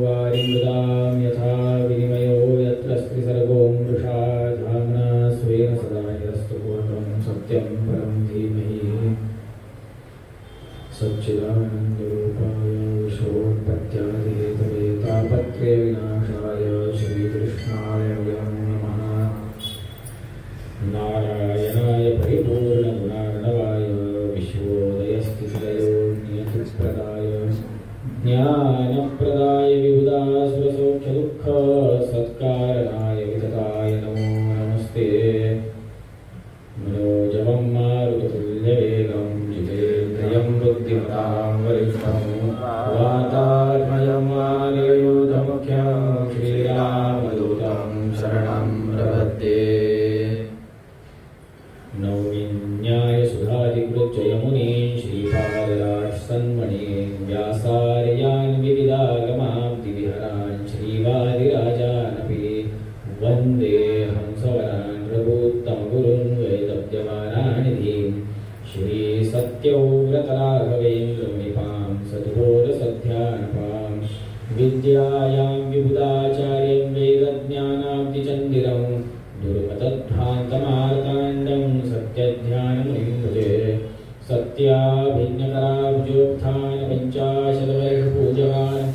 वारिमृदां यथा विनिमयो यत्र स्त्रीसर्गो मृषा धाम्ना स्वेन सदा निरस्तु पूर्णं सत्यं परं धीमहि सच्चिदानन्दरूपाय विश्वोत्पत्त्यादिहेतवे तापत्रयविनाशाय श्रीकृष्णाय वयं नमः। नारायणाय परिपूर्णगुणार्णवाय विश्वोदयस्थितिलयो नियतिप्रदाय ज्ञानप्रदाय विबुधासुरसौख्यदुःखसत्कारणाय वितताय नमो नमस्ते। मनोजवं मारुततुल्यवेगं जितेन्द्रियं बुद्धिमतां वरिष्ठं वातात्मजं वानरयूथमुख्यं श्रीरामदूतं शरणं प्रपद्ये। नौमिन्यायसुधादिकृत्ययमुनीन् श्रीपादराजसन्मणीन् व्यासार्यान् विविधागमाब्धिविहरान् श्रीवादिराजानपि वन्दे हंसवरान् रघूत्तमगुरून् वेदव्यमानानिधीन् श्रीसत्यव्रतराघवेन्द्रमुनिपां सद्बोधसध्यानपां विद्यायां विबुधाचार्यं वेदज्ञानाब्धिचन्दिरं दुर्मतध्वान्तमार्ताण्डं सत्यध्यानमुनिं भजे। सत्याभिज्ञकराब्जोत्थान पञ्चाशद्वर्षपूजवान्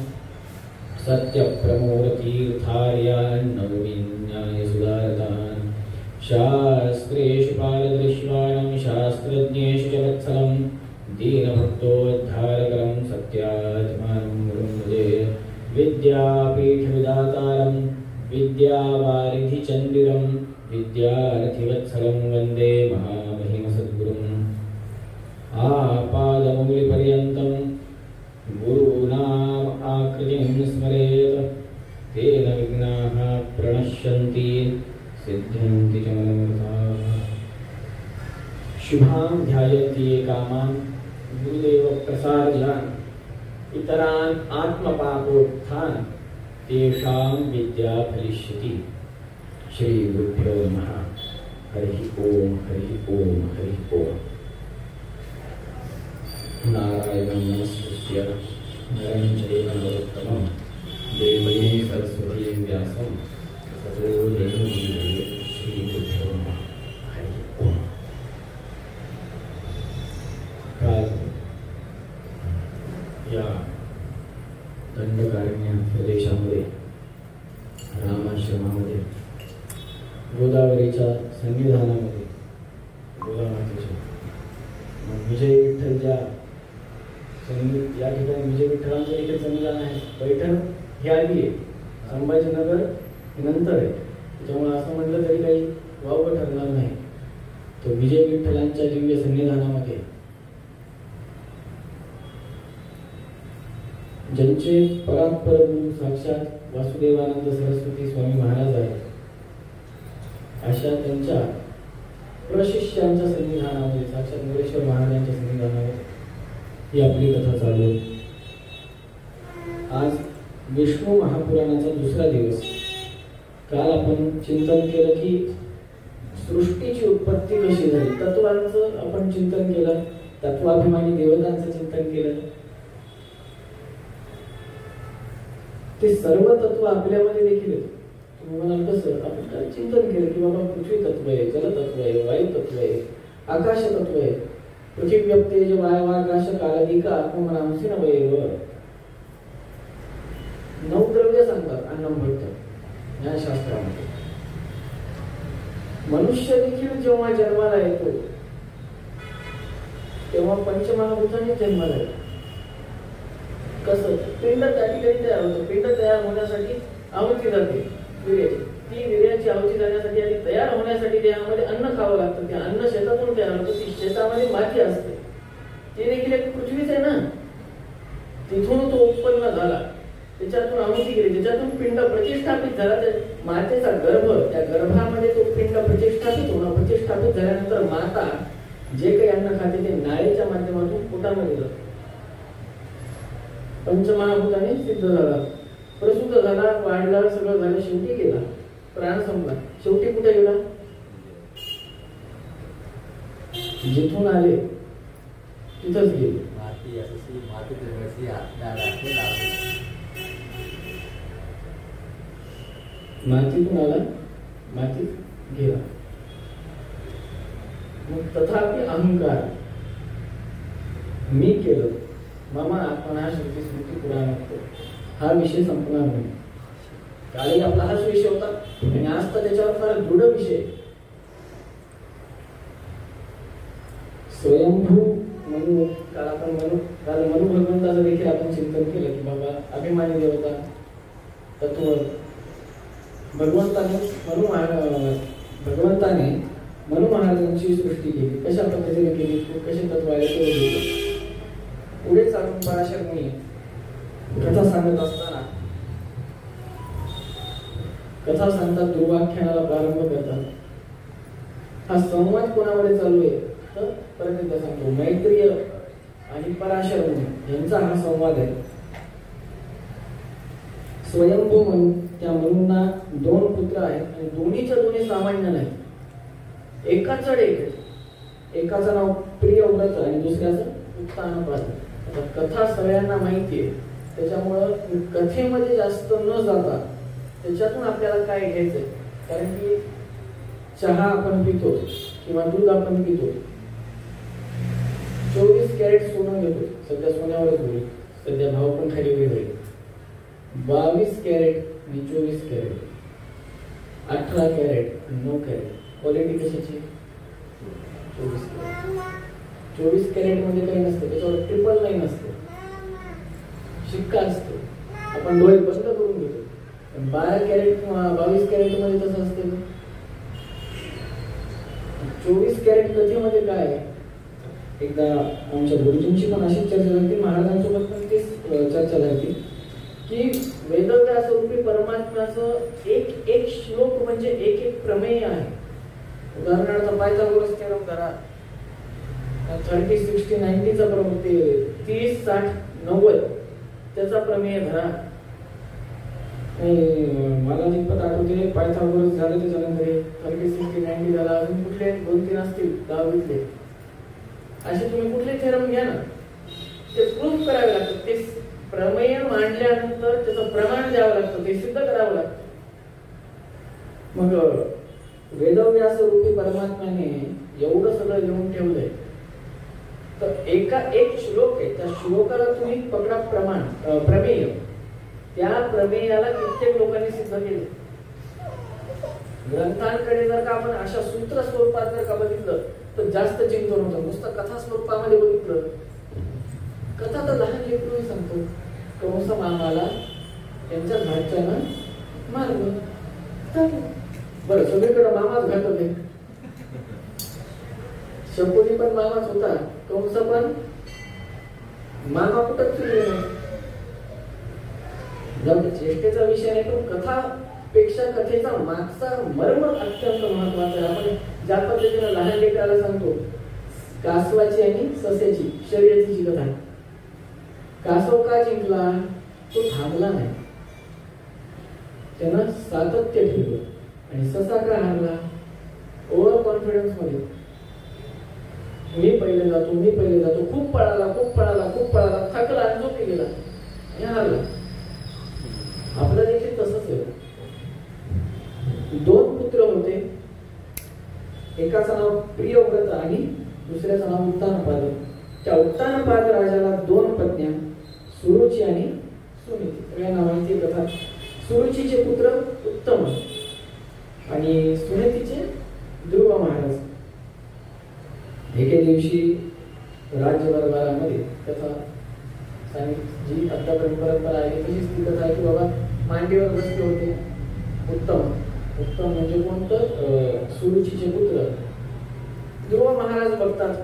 सत्यप्रमोदतीर्थार्यान् नवविन्यायसुधारतान् शास्त्रेषु पारदृश्यमानं शास्त्रज्ञेषु च वत्सलं दीनभक्तोद्धारकरं सत्यात्मानं गुरुं भजे। विद्यापीठविधातारं विद्यावारिधिचन्दिरं विद्यारथिवत्सलं वन्दे महामहिमसद्गुरुम्। आपादमौलिपर्यन्तं गुरूणाम् आकृतिं स्मरेत् तेन विघ्नाः प्रणश्यन्ति सिद्ध्यन्ति च मनोरथाः। शुभां ध्यायन्ति ये कामान् गुरुदेव प्रसार्यान् इतरान् आत्मपापोत्थान् तेषां विद्या फलिष्यति। श्री गुरुभ्यो नमः। हरि ओम हरि ओम हरि ओम। नारायणं नमस्कृत्य नरं चैव नरोत्तमं देवीं सरस्वतीं व्यासं ततो जयमुदीरये। श्री गुरुभ्यो नमः। हरि ओम। काल या दंडकारण्य प्रदेशामध्ये रामाश्रमामध्ये गोदावरीच्या सन्निधानामध्ये गोदामातेच्या विजय विठ्ठलच्या या ठिकाणी विजय विठ्ठलांचं एक सन्निधान आहे। पैठण हे आधी आहे, संभाजीनगर हे नंतर आहे, त्याच्यामुळे असं म्हटलं तरी काही वावगं ठरणार नाही। तो विजय विठ्ठलांच्या दिव्य सन्निधानामध्ये ज्यांचे परात्पर गुरु साक्षात वासुदेवानंद सरस्वती स्वामी महाराज आहेत, अशा त्यांच्या प्रशिष्यांच्या सन्निधानामध्ये साक्षात मुरेश्वर महाराजांच्या सन्निधानामध्ये ही आपली कथा चालू आहे। आज विष्णू महापुराणाचा दुसरा दिवस। काल आपण चिंतन केलं की सृष्टीची उत्पत्ती कशी झाली, तत्वांचं आपण चिंतन केलं, तत्वाभिमानी देवतांचं चिंतन केलं। ते सर्व तत्व आपल्यामध्ये देखील आहेत। तुम्ही म्हणाल कसं? आपण काय चिंतन केलं की बाबा पृथ्वी तत्व आहे, जलतत्व आहे, वायू तत्व आहे, आकाश तत्व आहे। पृथिव्यप्तेज वायवाकाश कालादिक आत्ममनांसी नवैव। 9 द्रव्य सांगतात अन्नम भट्ट ज्ञानशास्त्रामध्ये। मनुष्य देखील जेव्हा जन्माला येतो तेव्हा पंचमहाभूतांनी जन्माला येतो। कसं? पिंड त्या ठिकाणी तयार होतं। पिंड तयार होण्यासाठी आहुती जाते वीर्याची। ती वीर्याची आहुती जाण्यासाठी आणि तयार होण्यासाठी देहामध्ये अन्न खावं लागतं। ते अन्न शेतातून तयार होतं। ती शेतामध्ये माती असते, ती देखील एक पृथ्वीच आहे ना। तिथून तो उत्पन्न झाला, त्याच्यातून आहुती गेली, त्याच्यातून पिंड प्रतिष्ठापित झाला। मातेचा गर्भ, त्या गर्भामध्ये तो पिंड प्रतिष्ठापित होणं, प्रतिष्ठापित झाल्यानंतर माता जे काही अन्न खाते ते नाळेच्या माध्यमातून पोटामध्ये जातं। पंचमहाभूताने सिद्ध झाला, प्रसूत झाला, वाढला, सगळं झालं, शेवटी गेला, प्राण संपला। शेवटी कुठे गेला? जिथून आले तिथंच गेले। मातीतून आला, मातीत गेला. मग तथापि अहंकार, मी केलं, मामा आत्मना श्रुती स्मृती पुराणात, हा विषय संपणार नाही. कालही आपला हाच विषय होता आणि आज तर त्याच्यावर फार दृढ विषय. स्वयंभू मनु, काल मनु भगवंताचं देखील आपण चिंतन केलं की बाबा अभिमानी देवता तत्व भगवंताने मनु महाराजांची सृष्टी केली. कशा पद्धतीने केली, कसे तत्व आले ते पुढे चालून पराशर मुनी कथा सांगत असताना कथा सांगतात, दुर्वाख्यानाला प्रारंभ करतात. हा संवाद कोणामध्ये चालू आहे तर परत एकदा सांगतो, मैत्रीय आणि पराशर मुनी यांचा हा संवाद आहे. स्वयंभू मनु, त्या मनुंना 2 पुत्र आहेत आणि दोन्हीच्या दोन्ही सामान्य नाही. एकाचं एकाचं नाव प्रियव्रत आणि दुसऱ्याचं उत्तानपाद. आता कथा सगळ्यांना माहिती आहे, त्याच्यामुळं कथेमध्ये जास्त न जाता त्याच्यातून आपल्याला काय घ्यायचंय. कारण की चहा आपण पितो किंवा दूध आपण पितो, 24 कॅरेट सोनं घेतो. सध्या सोन्यावरच बोलू, सध्या भाव पण खाली वेगळे. 22 कॅरेट आणि 24 कॅरेट, 18 कॅरेट आणि 9 कॅरेट. क्वालिटी कशाची? 24 कॅरेट मध्ये काही नसतं, त्याच्यावर ट्रिपल लाईन असते, शिक्का असतो, आपण डोळे बंद करून घेतो. 12 कॅरेट किंवा 22 कॅरेट मध्ये तसं असते. 24 कॅरेट कथेमध्ये काय आहे? एकदा आमच्या गुरुजींची पण अशीच चर्चा झाली, महाराजांसोबत पण तीच चर्चा झाली की वेदव्यास रूपी परमात्म्याचं एक श्लोक म्हणजे एक प्रमेय आहे. उदाहरणार्थ पायथागोरस थेरम करा, 30, 60, 90चा प्रमेय, 30, 60, 90 त्याचा प्रमेय धरा. मला जितपत आठवते पायथागोरस झालं त्याच्यानंतर 30, 60, 90 झाला, अजून कुठले 2-3 असतील 10-20. असे तुम्ही कुठले थेरम घ्या ना, ते प्रूफ करावे लागतात. ते प्रमेय मांडल्यानंतर त्याचं प्रमाण द्यावं लागतं, ते सिद्ध करावं लागतं. मग वेदव्यास रूपी परमात्म्याने एवढं सगळं लिहून ठेवलंय, तर एक श्लोक आहे, त्या श्लोकाला तुम्ही पकडा प्रमेय. त्या प्रमेयाला कित्येक लोकांनी सिद्ध केले. ग्रंथांकडे जर का आपण अशा सूत्र स्वरूपात जर का बघितलं तर जास्त चिंतन होतं. नुसतं कथा स्वरूपामध्ये बघितलं, कथा तर लहान लेकरूही सांगतो, कंस मामाला त्यांच्या घरच्यानं मारलं. बरं, सगळीकडे मामाच घालत होते. शकुनी पण मामाच होता, कंस पण मामा कुठंच फिरले नाही. चेष्टेचा विषय नाही, पण कथापेक्षा कथेचा मागचा मर्म अत्यंत महत्वाचा आहे. आपण ज्या पद्धतीने लहान लेकराला सांगतो, कासवाची आणि सस्याची शर्यतीची कथा. कासव का जिंकला? तो थांबला नाही, त्यानं सातत्य ठेवलं. आणि ससा का हारला? ओव्हर कॉन्फिडन्स मध्ये, मी पहिले जातो, खूप पळाला, थकला आणि झोपी गेला आणि हारला. आपलं देखील तसंच आहे. 2 पुत्र होते, एकाचं नाव प्रियव्रत आणि दुसऱ्याचं नाव उत्तानपाद. त्या उत्तानपाद राजाला 2 पत्न्या, सुरुची आणि सुनीती. सगळ्यांना माहिती कथा. सुरुचीचे पुत्र उत्तम आणि सुनीतीचे ध्रुव महाराज. एके दिवशी राज्यदरबारामध्ये कथा सांगितली, जी आतापर्यंत परंपरा आहे तशीच ती कथा आहे की बाबा मांडीवर बसले होते उत्तम म्हणजे कोणतं? सुरुचीचे पुत्र ध्रुव महाराज बघतात,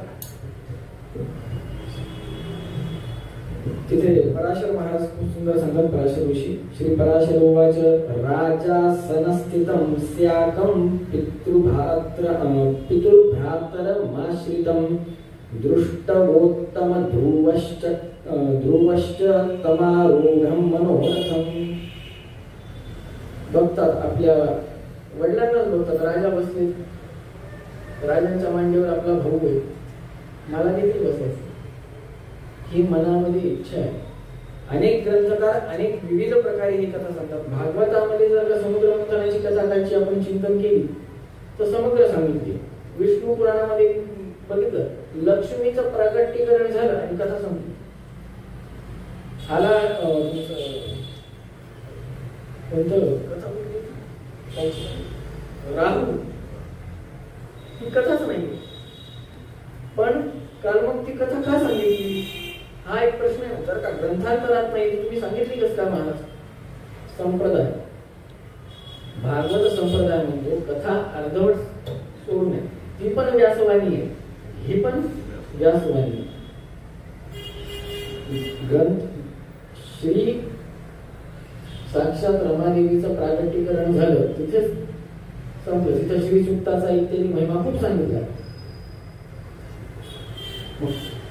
तिथे पराशर महाराज खूप सुंदर सांगतात. पराशर ऋषी श्री पराशर उवाच, राजा सनस्थितं स्याकं पितुर्भ्रातरमाश्रितं दृष्टवोत्तम ध्रुवश्च तमारोघं मनोरथं. बघतात, आपल्या वडिलांनाच बघतात. राजा बसले, राजांच्या मांडीवर आपला भाऊ आहे, मला देखील बसायचं, ही मनामध्ये इच्छा आहे. अनेक ग्रंथकार अनेक विविध प्रकारे ही कथा सांगतात. भागवतामध्ये जर का समुद्र मंथनाची कथा कालची आपण चिंतन केली तर समग्र सांगितली. विष्णू पुराणामध्ये बघितलं लक्ष्मीचं प्रागट्यकरण झालं आणि कथा संपली. आला कथा राहू ही कथाच नाही. पण काल मग ती कथा का सांगितली हा एक प्रश्न आहे. जर का ग्रंथांतरात नाही तुम्ही सांगितली कस का महाराज? संप्रदाय भागवत संप्रदाय म्हणजे कथा अर्धवट सोडणे. ती पण व्यासवाणी आहे, ही पण व्यासवाणी. ग्रंथ श्री साक्षात रमादेवीचं प्रागट्यकरण झालं तिथेच संपलं. तिथं श्री सुक्ताचा इत्यादी महिमा खूप सांगितला.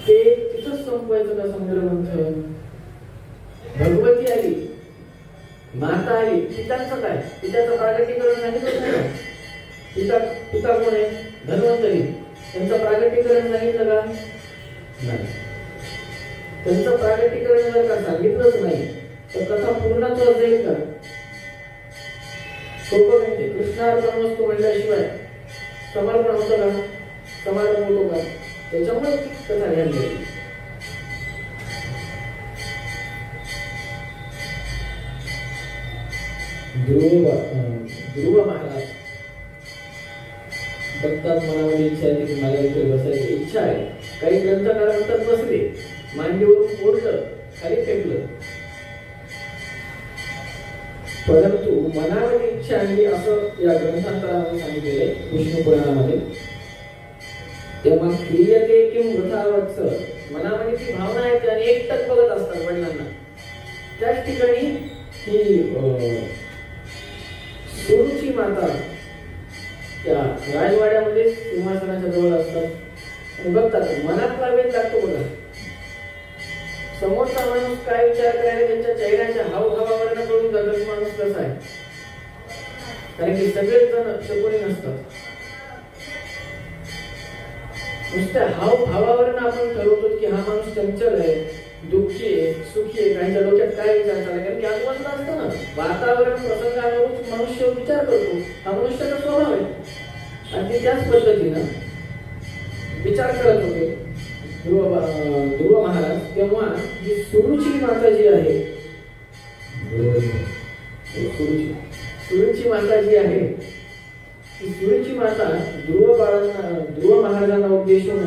ते तिथंच संपवायचं का समुद्र मंथन? भगवती आली, माता आली, पितांचं काय? पिताचं प्रागट्यकरण सांगितलं नाही. पिता कोण आहे? धन्वंतरी. त्यांचं प्रागट्यकरण सांगितलं का? नाही. त्यांचं प्रागट्यकरण जर का सांगितलंच नाही तर कथा पूर्णत्व जाईल का? सोपं माहिती. कृष्णार्पणमस्तु म्हणल्याशिवाय समर्पण होतं का? समारोप होतो का? त्याच्यामुळे कथा ध्यान द्यायची. ध्रुव महाराज बघतात मनामध्ये इच्छा आहे की मला इथे बसायची इच्छा आहे. काही ग्रंथकार म्हणतात बसले, मांडीवरून ओढलं, खाली फेकलं. परंतु मनामध्ये इच्छा आणली असं या ग्रंथांतरामध्ये सांगितलेलं आहे विष्णू पुराणामध्ये. तेव्हा क्रियते किं वृथावत्स, मनामध्ये ती भावना आहे आणि एकटक बघत असतात वडिलांना. त्याच ठिकाणी ही सुरुची माता त्या राजवाड्यामध्ये सिंहासनाच्या जवळ असतात आणि बघतात. मनातला वेध लागतो बघा. समोरचा माणूस काय विचार करायला त्यांच्या चेहऱ्याच्या हावभावावरनं कळून जातं की माणूस कसा आहे. कारण की सगळेच जण शकुनी नसतात. नुसत्या हावभावावरनं आपण ठरवतो की हा माणूस चंचल आहे, दुःखी आहे, सुखी आहे. काहीच्या डोक्यात काय विचार चालला? कारण की आजूबाजूला असतं ना वातावरण प्रसंगानुरूप मनुष्य विचार करतो. हा मनुष्याचा स्वभाव आहे. आणि ते त्याच पद्धतीनं विचार करत होते ध्रुव महाराज. तेव्हा ही सुरुची माता जी आहे, सुरुची माता जी आहे, ती सुरुची माता ध्रुव महाराजांना उद्देशून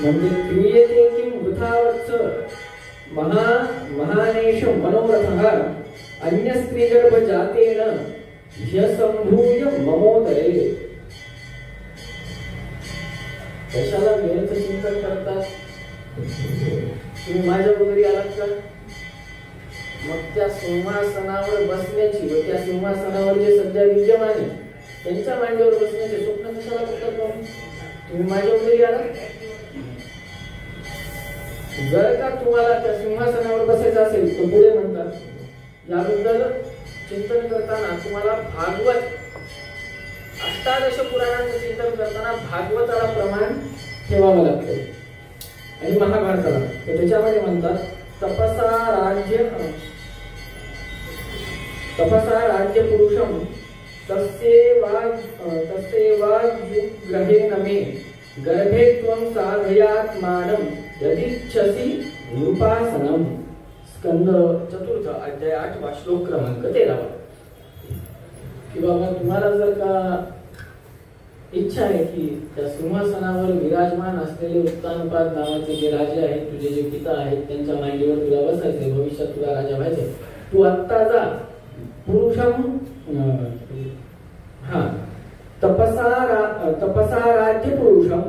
म्हणजे क्रियते किं वृथावत्स महानेश मनोरथः अन्य स्त्रीगर्भ जातेन ह्यसंभूय ममोदरे. कशाला व्यर्थ चिंतन करतात? तुम्ही माझ्या वगैरे आलात का? मग त्या सिंहासनावर बसण्याची व त्या सिंहासनावर जे सध्या विद्यमान आहे त्यांच्या मांडीवर बसण्याचे स्वप्न कशाला करतात? तुम्ही माझ्या वगैरे आलात? जर का तुम्हाला त्या सिंहासनावर बसायचं असेल तर पुढे म्हणतात याबद्दल चिंतन करताना तुम्हाला भागवत अष्टादश पुराणांचं चिंतन करताना भागवताला प्रमाण ठेवावं लागतं आणि महाभारताला. तर त्याच्यामध्ये म्हणतात तपसा राज्य पुरुषम तस्येवाग्रहेण मे गर्भे त्वं साधयात्मानं यदिच्छसि निरुपासनम. स्कंद 4 अध्याय 8 श्लोक क्रमांक 13. की बाबा तुम्हाला जर का इच्छा आहे की त्या सिंहासनावर विराजमान असलेले उत्तानपाद नावाचे जे राजे आहेत, तुझे जे पिता आहेत, त्यांच्या मांडीवर तुला बसायचंय, भविष्यात तुला राजा व्हायचंय, तू आत्ता जा. पुरुषम तपसा राज्य पुरुषम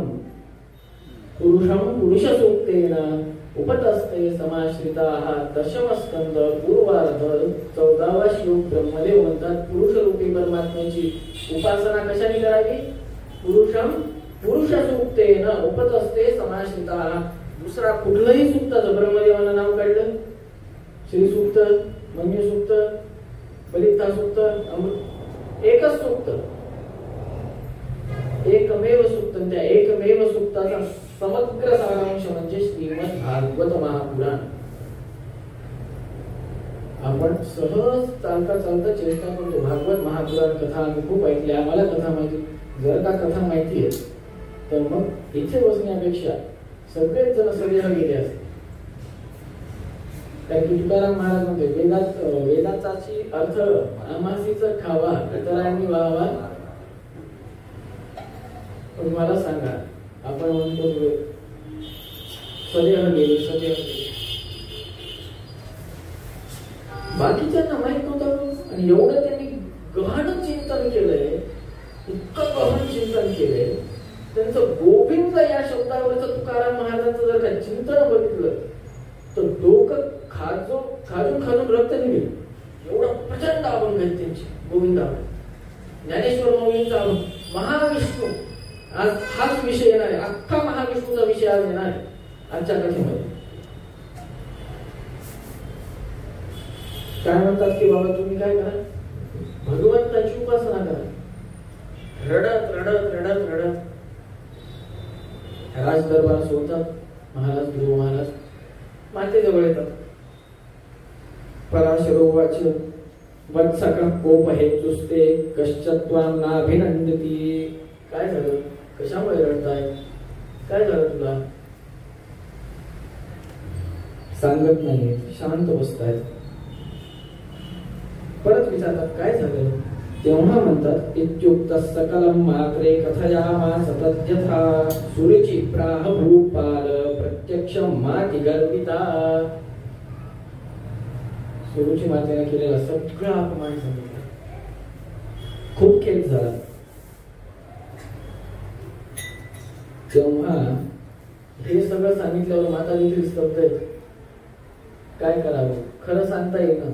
पुरुष सूक्तेन उपतस्ते समाश्रिताः. दशमस्कंद पूर्वार्ध 14वा श्लोक. ब्रह्मदेव म्हणतात पुरुष रूपी परमात्म्याची उपासना कशाने करावी? पुरुषम पुरुष सूक्तेन उपतस्ते समाश्रिताः. दुसरा कुठलंही सूक्ताचं ब्रह्मदेवानं नाव काढलं. श्री सूक्त, मन्यू सूक्त, बलिता सूक्त, एकच सूक्त, एकमेव सूक्त. त्या एकमेव सूक्ताचा समग्र सारांश म्हणजे श्रीमद भागवत महापुराण. आपण सहज चालता चालता चेष्टा करतो. भागवत महापुराण कथा आम्ही खूप ऐकल्या, आम्हाला कथा माहिती. जर का कथा माहिती आहे तर मग इथे बसण्यापेक्षा सगळेच जण सगळे गेले असते. कारण की तुकाराम महाराज म्हणते वेदाचाची अर्थ आमासीचा खावा इतरांनी व्हावा. पण मला सांगा, आपण म्हणतो सदेह गेले सदेह गेले, बाकीच्यांना माहित नव्हतं. आणि एवढं त्यांनी गहन चिंतन केलंय, इतकं गहन चिंतन केलंय. त्यांचं गोविंद या शब्दावरचं तुकाराम महाराजांचं जर का चिंतन बघितलं तर डोकं खाजून खाजून रक्त निघेल. एवढं प्रचंड अभंग आहेत त्यांचे गोविंदावर. ज्ञानेश्वर माऊलींचा महाविष्णू, आज हाच विषय येणार आहे. अख्खा महाविष्णूचा विषय आज येणार आहे आजच्या कथेमध्ये. काय म्हणतात की बाबा तुम्ही काय करा, भगवंताची उपासना करा. रडत रडत रडत रडत राज दरबार सोडतात. महाराज ध्रुव महाराज मातेजवळ येतात. पराशरोवाच वत्सका कोप हे चुसते कश्चत्वाम नाभिनंदती. काय झालं, कशामुळे रडताय, काय झालं तुला, सांगत नाही, शांत बसतायत. परत विचारतात काय झालं. तेव्हा म्हणतात इत्युक्त सकलम मात्रे कथयामास तद्यथा सुरुचि प्राह भूपाल प्रत्यक्ष माति गर्विता. सुरुचि मातेने केलेला सगळा अपमान सांगितला, खूप खेद झाला. तेव्हा हे सगळं सांगितल्यावर माता देखील स्तब्ध आहे. काय करावं, खरं सांगता येईना.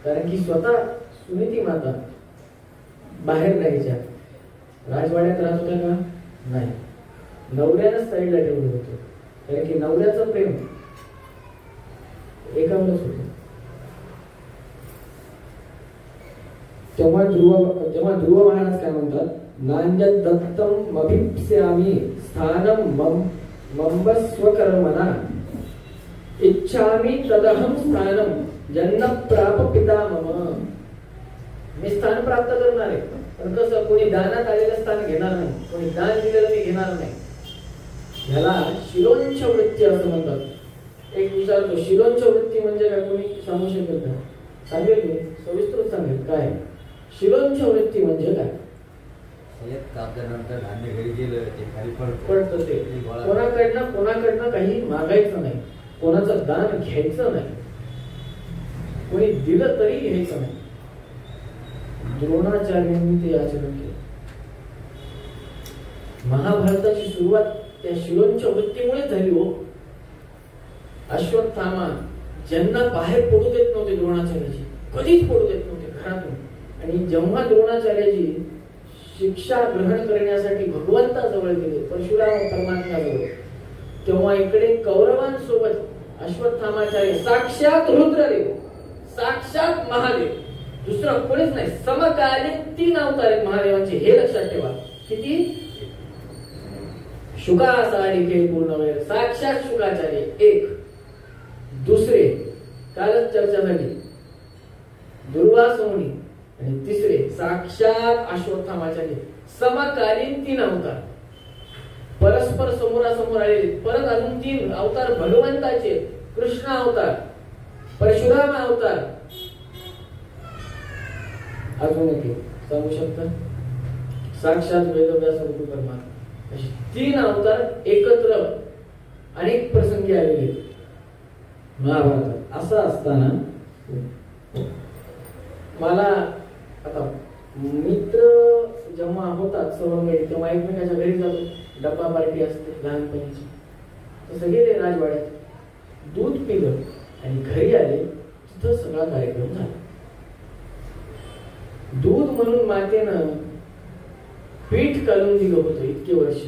कारण की स्वतः सुनीती माता बाहेर राहायच्या, राजवाड्यात राहत होत्या का नाही, नवऱ्यानं साईडला ठेवलं होतं. कारण की नवऱ्याचं प्रेम एकावरच होतं. तेव्हा ध्रुव महाराज काय म्हणतात, नान्यत् दत्तम अभिप्स्यामि स्थानम मम्बस्वकर्मणा इच्छामि तदहं स्थानम जन्म प्राप पिता मम. मी स्थान प्राप्त करणार आहे, पण कसं, कोणी दानात आलेलं स्थान घेणार नाही, कोणी दान दिलेलं मी घेणार नाही. ह्याला शिलोंच वृत्ती असं म्हणतात. एक विचारतो, शिलोंच वृत्ती म्हणजे काय, कोणी सांगू शकेल का? सांगेल मी, सविस्तर सांगेल काय शिलोंच वृत्ती म्हणजे काय. धान्य घरी गेलं ते खाली पडतं. ते कोणाकडनं काही मागायचं नाही, कोणाचं दान घ्यायचं नाही, कोणी दिलं तरी घ्यायचं नाही. द्रोणाचार्यांनी ते आचरण केलं. महाभारताची सुरुवात त्या शिलोंच्या वृत्तीमुळे झाली हो. अश्वत्थामा ज्यांना बाहेर पडू देत नव्हते द्रोणाचार्याची, कधीच पडू देत नव्हते घरातून. आणि जेव्हा द्रोणाचार्याची शिक्षा ग्रहण करण्यासाठी भगवंताजवळ गेले, परशुराम परमात्म्याजवळ, तेव्हा इकडे कौरवांसोबत अश्वत्थामाचार्य साक्षात रुद्रदेव, साक्षात महादेव, दुसरं कोणीच नाही. समकालीन 3 अवतार आहेत महादेवांचे, हे लक्षात ठेवा. किती? शुकासारी खेळ पूर्ण वेळ साक्षात शुकाचार्य एक, दुसरे कालच चर्चा झाली दुर्वास मुनी, आणि तिसरे साक्षात अश्वत्थामाचार्य. समकालीन 3 अवतार परस्पर समोरासमोर आलेले. परत अजून 3 अवतार भगवंताचे, कृष्ण अवतार, परशुराम अवतार, अजून एक सांगू शकता साक्षात वेदव्यास परमात्मा. असे 3 अवतार एकत्र अनेक प्रसंगी आलेले महाभारतात. असं असताना मला आता मित्र जेव्हा होतात सवंगडी, तेव्हा एकमेकाच्या घरी जातो, डब्बा पार्टी असते लहानपणीची. तसं गेले राजवाड्यात, दूध पिलं आणि घरी आले, तिथं सगळा कार्यक्रम झाला. दूध म्हणून मातेनं पीठ काढून दिलं होतं इतके वर्ष.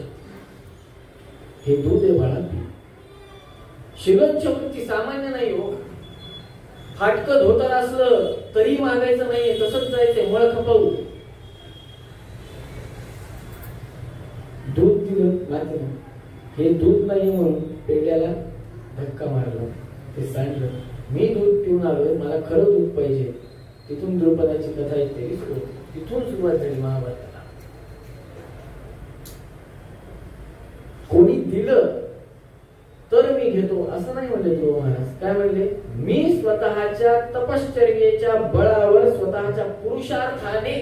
हे दूध आहे बाळा. शिलोंची वृत्ती सामान्य नाही हो. फाटकं धोतर असलं तरी मागायचं नाहीये, तसंच जायचंय मळ खपाऊ. दूध दिलं मातेनं, हे दूध नाही म्हणून पेट्याला धक्का मारला. ते सांडलं, मी दूध पिऊन तिथून आलोय, मला खरं दूध पाहिजे. तिथून द्रुपदाची कथा ऐकते, तिथून सुरुवात झाली महाभारताला. कोणी दिलं तर मी घेतो असं नाही म्हणले ध्रुव महाराज. काय म्हणले? मी स्वतःच्या तपश्चर्येच्या बळावर, स्वतःच्या पुरुषार्थाने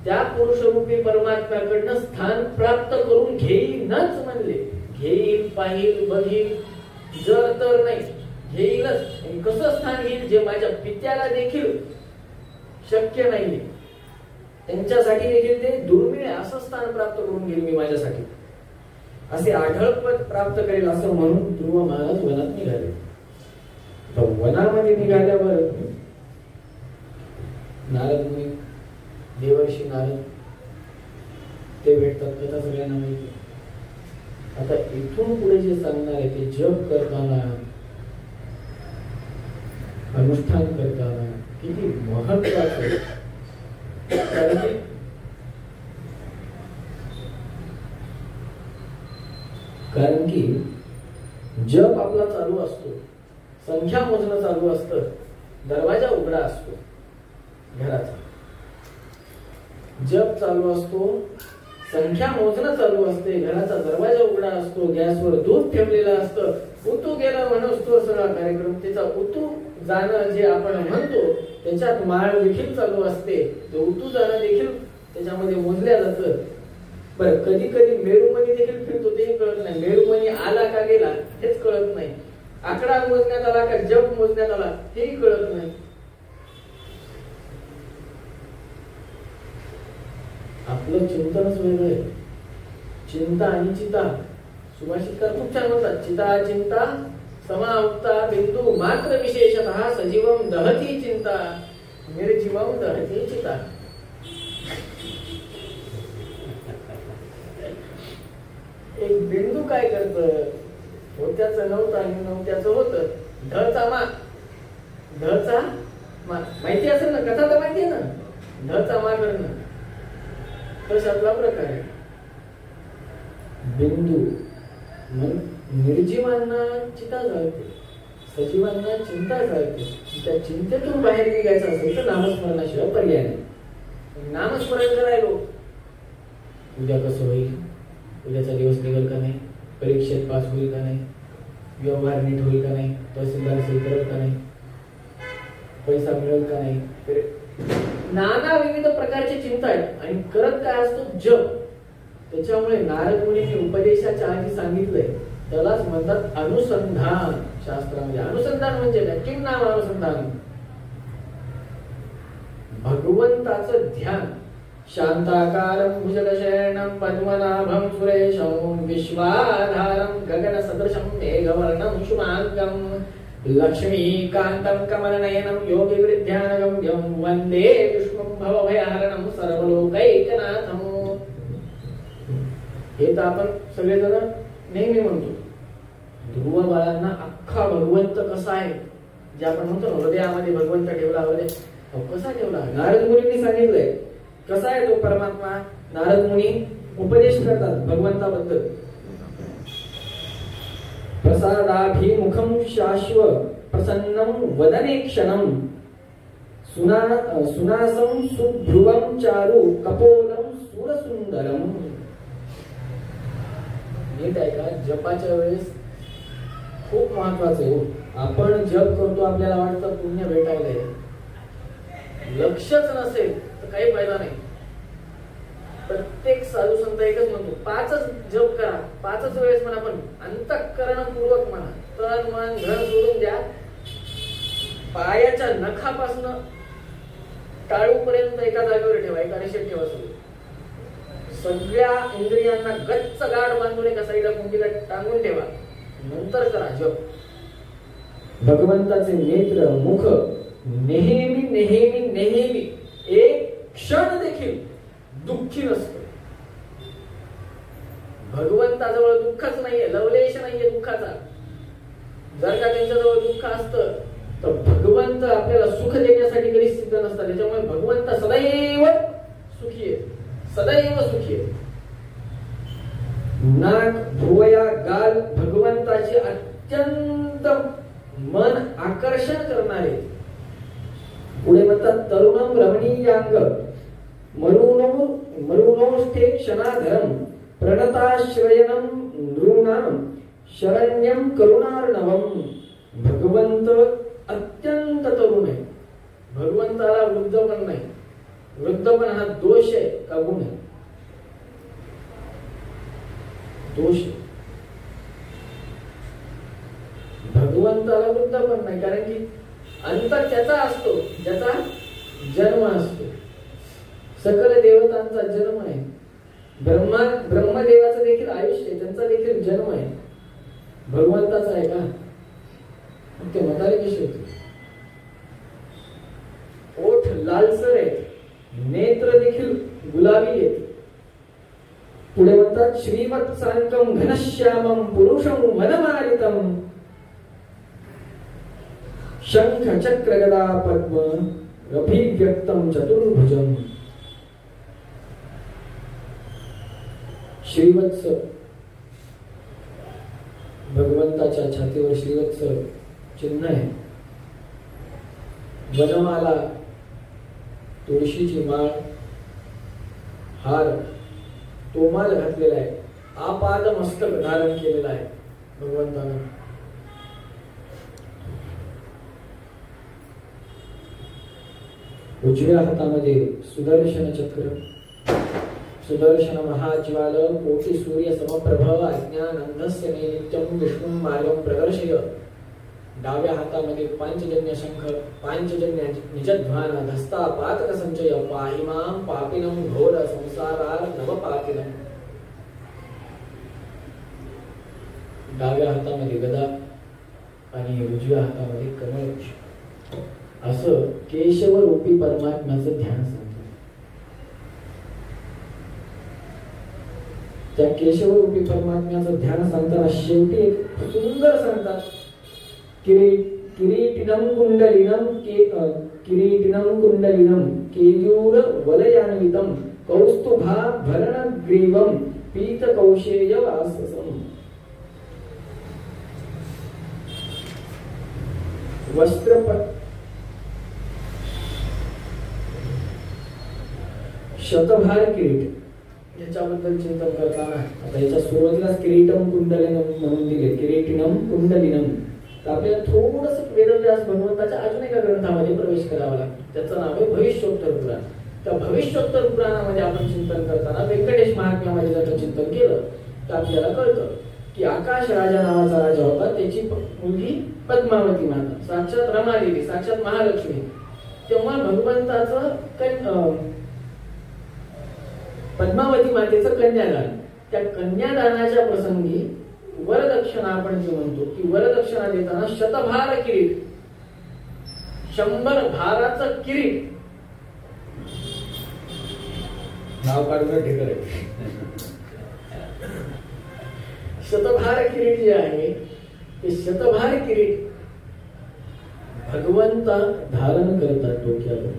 त्या पुरुषरूपी परमात्म्याकडनं स्थान प्राप्त करून घेईनच म्हणले. घेईल, पाहिल, बघील, जर तर नाही, घेईलच. आणि कसं स्थान घेईल? जे माझ्या पित्याला देखील शक्य नाही, त्यांच्यासाठी देखील ते दुर्मिळ असं स्थान प्राप्त करून घेईल मी माझ्यासाठी. असे आढळ पद प्राप्त करेल असं म्हणून ध्रुव महाराज वनात निघाले. तर वनामध्ये निघाल्यावर नारद मुनी, देवर्षी नारद ते भेटतात. कथा सगळ्यांना माहिती. आता इथून पुढे जे सांगणार आहे ते जप करताना, अनुष्ठान करताना किती महत्वाचं आहे. कारण की जप आपला चालू असतो, संख्या मोजणं चालू असतं, दरवाजा उघडा असतो घराचा. जप चालू असतो, संख्या मोजणं चालू असते, घराचा दरवाजा उघडा असतो, गॅसवर दूध ठेवलेलं असतं. उतू गेला म्हणतो सगळा कार्यक्रम. त्याचा उतू जाणं जे आपण म्हणतो त्याच्यात माळ देखील चालू असते. ते उतू जाणं देखील त्याच्यामध्ये मोजल्या जातं. बरं, कधी कधी मेरुमणी देखील फिरतो, तेही कळत नाही. मेरुमणी आला का गेला हेच कळत नाही. आकडा मोजण्यात आला का जप मोजण्यात आला हेही कळत नाही. आपलं चिंतनच वेगळं आहे. चिंता आणि चिता, सुभाषितकार खूप छान म्हणतात. चिता चिंता समाउक्ता बिंदू मात्र विशेषतः सजीवम दहती चिंता निर्जीवम दहती चिता. एक बिंदू काय करत? होत्याचं नव्हतं आणि नव्हत्याचं होतं. ढचा मा, ढचा मा माहिती असेल ना, कथा तर माहिती आहे ना. ढचा मा करणं तशातला प्रकार आहे. बिंदू निर्जीवांना चिता जाळते, सजीवांना चिंता जाळते. त्या चिंतेतून बाहेर निघायचं असेल तर नामस्मरणाशिवाय पर्याय नाही. नामस्मरण करायलो, उद्या कसं होईल, उद्याचा दिवस निघेल का नाही, परीक्षेत पास होईल का नाही, व्यवहार नीट होईल का नाही, तहसीलदार सही करेल का नाही, पैसा मिळेल का नाही. नाना विविध प्रकारची चिंता आहे. आणि करत काय असतो? जप. त्याच्यामुळे नारद मुनींनी उपदेशाच्या आधी सांगितलंय, त्यालाच म्हणतात अनुसंधान. शास्त्रामध्ये अनुसंधान म्हणजे काय? किम नाम अनुसंधान? भगवंताचं ध्यान. शांताकारं भुजगशयनं पद्मनाभं सुरेशं विश्वाधारं गगनसदृशं मेघवर्णं शुभांगं लक्ष्मीकान्तं कमलनयनं योगिवृद्ध्यानगम्यं वन्दे विष्णुं भवभयहरणं सर्वलोकैकनाथं. हे तर आपण सगळेजण नेहमी म्हणतो. ध्रुव बाळांना अख्खा भगवंत कसा आहे, जे आपण म्हणतो ना हृदयामध्ये भगवंत ठेवला, हृदय कसा ठेवला? नारद मुनींनी सांगितलंय कसा आहे तो परमात्मा. नारद मुनी उपदेश करतात भगवंताबद्दल. प्रसादाभिमुखं शाश्वत प्रसन्नं वदने क्षणं सुनासं सुभ्रुवं चारु कपोलं सुरसुंदरं. नीट आहे का? जपाच्या वेळेस खूप महत्वाचं आहे. आपण जप करतो, आपल्याला वाटतं पुण्य भेटायला, लक्षच नसेल तर काही फायदा नाही. प्रत्येक साधू संत एकच म्हणतो, 5च जप करा, 5च वेळेस म्हणा, पण अंतःकरणपूर्वक म्हणा. तन मन धन सोडून द्या. पायाच्या नखापासून टाळूपर्यंत एका जागेवर ठेवा, एका रेषेत ठेवा. सगळ्या इंद्रियांना गच्च गाठ बांधून एका साईडला कुंडीला टांगून ठेवा, नंतर करा जप. भगवंताचे नेत्र मुख नेहमी नेहमी नेहमी एक क्षण देखील दुःखी नसतो. भगवंताजवळ दुःखच नाहीये, लवलेश नाहीये दुःखाचा. जर का त्यांच्याजवळ दुःख असतं तर भगवंत आपल्याला सुख देण्यासाठी कधी सिद्ध नसतात. त्याच्यामुळे भगवंत सदैव सुखी आहे, सदैव सुखी आहे. नाक, भुवया, गाल भगवंताचे अत्यंत मन आकर्षण करणारे पुढे म्हणतात तरुणम रमणीयांग मरुनोष्ठे क्षणाधरम प्रणताश्रयनम नृणाम शरण्यम करुणार्णवम. भगवंत अत्यंत तरुण आहे. भगवंताला वृद्धपण नाही. वृद्धपण हा दोष आहे का गुण आहे? दोष. भगवंताला वृद्धपण नाही, कारण की अंत त्याचा असतो ज्याचा जन्म असतो. सकल देवतांचा जन्म आहे. ब्रह्मदेवाचं देखील आयुष्य आहे, त्यांचा देखील जन्म आहे. भगवंताचा आहे का? ते म्हातारे कसे होते? ओठ लालसर आहेत, नेत्र देखील गुलाबी आहेत. पुढे म्हणतात श्रीवत्सांकम घनश्यामम पुरुषम वनमालितम शंख चक्र गदा पद्म अभिव्यक्तम चतुर्भुजम. श्रीवत्स, भगवंताच्या छातीवर श्रीवत्स चिन्ह आहे. वनमाला, तुळशीची माळ, हार, तोमाल घातलेला आहे. आपाद मस्तक धारण केलेला आहे भगवंतानं. उजव्या हातामध्ये सुदर्शन चक्र, सुदर्शन महाज्वाल कोटि सूर्य समप्रभ अज्ञान अंधस्य मे नित्यं विष्णुं मार्गं प्रदर्शय. डाव्या हातामध्ये पांचजन्य शंख, पांचजन्य निजध्वान धस्ता पातक संचय पाहिमां पापिनं घोर संसारार नवपातिनं. डाव्या हातामध्ये गदा आणि उजव्या हातामध्ये कमळ. असं केशव रूपी परमात्म्याचं ध्यान सांगतात. त्या केशव रूपी परमात्म्याचं ध्यान सांगताना शेवटी एक सुंदर सांगतात किरीटिनम कुंडलिनम केयूर वलयान्वितम कौस्तुभा भरणग्रीवम पीत कौशेय वाससम. वस्त्र शतभार किरीट याच्याबद्दल चिंतन करताना आता याच्या सुरुवातीलाच किरीटम कुंडलिनम म्हणून दिले. किरीटिनम कुंडलिनम. तर आपल्याला थोडस वेदव्यास भगवंताच्या अजून एका ग्रंथामध्ये प्रवेश करावा लागतो. त्याचं नाव आहे भविष्योत्तर पुराण. त्या भविष्योत्तर पुराणामध्ये आपण चिंतन करताना व्यंकटेश महात्म्यामध्ये जर चिंतन केलं तर आपल्याला कळतं की आकाश राजा नावाचा राजा होता. त्याची मुलगी पद्मावती माता, साक्षात रमादेवी, साक्षात महालक्ष्मी. तेव्हा भगवंताचं पद्मावती मातेचं कन्यादान. त्या कन्यादानाच्या प्रसंगी वरदक्षिणा आपण जे म्हणतो की वरदक्षिणा देताना शतभार किरीट, 100 भाराचं किरीट. नाव काढून ठेकर आहे. शतभार किरीट जे आहे ते शतभार किरीट भगवंता धारण करतात डोक्यावर.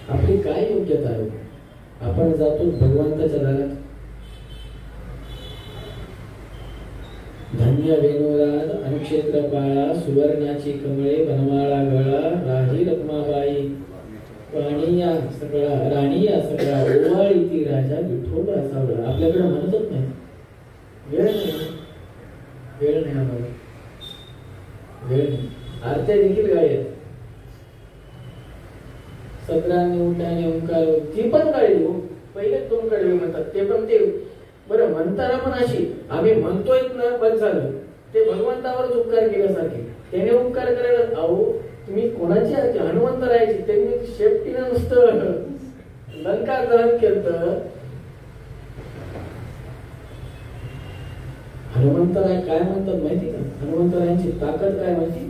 आपली काय योग्यता आहे? आपण जातो भगवंताच्या दारात. धन्य वेणुराज अनुक्षेत्र पाळा सुवर्णाची कमळे बनमाळा गळा राही रत्माबाई राणीया सगळा ओवाळी ती राजा विठोबा सावळा. आपल्याकडे म्हणतच नाही. वेळ नाही आम्हाला. वेळ नाही. आरत्या देखील गायत 17 उठाने ओंकार ती पण काढली. पहिले 2 कडवे म्हणतात ते पण ते बरं म्हणताना पण अशी आम्ही म्हणतोय ना बस झालं. ते भगवंतावरच उपकार केल्यासारखे. त्याने उपकार करायला अहो तुम्ही कोणाची आरती? हनुमंतरायाची. त्यांनी शेपटीनं नुसतं लंका दहन केलं. हनुमंतराय काय म्हणतात माहिती का? हनुमंतरायांची ताकद काय माहिती?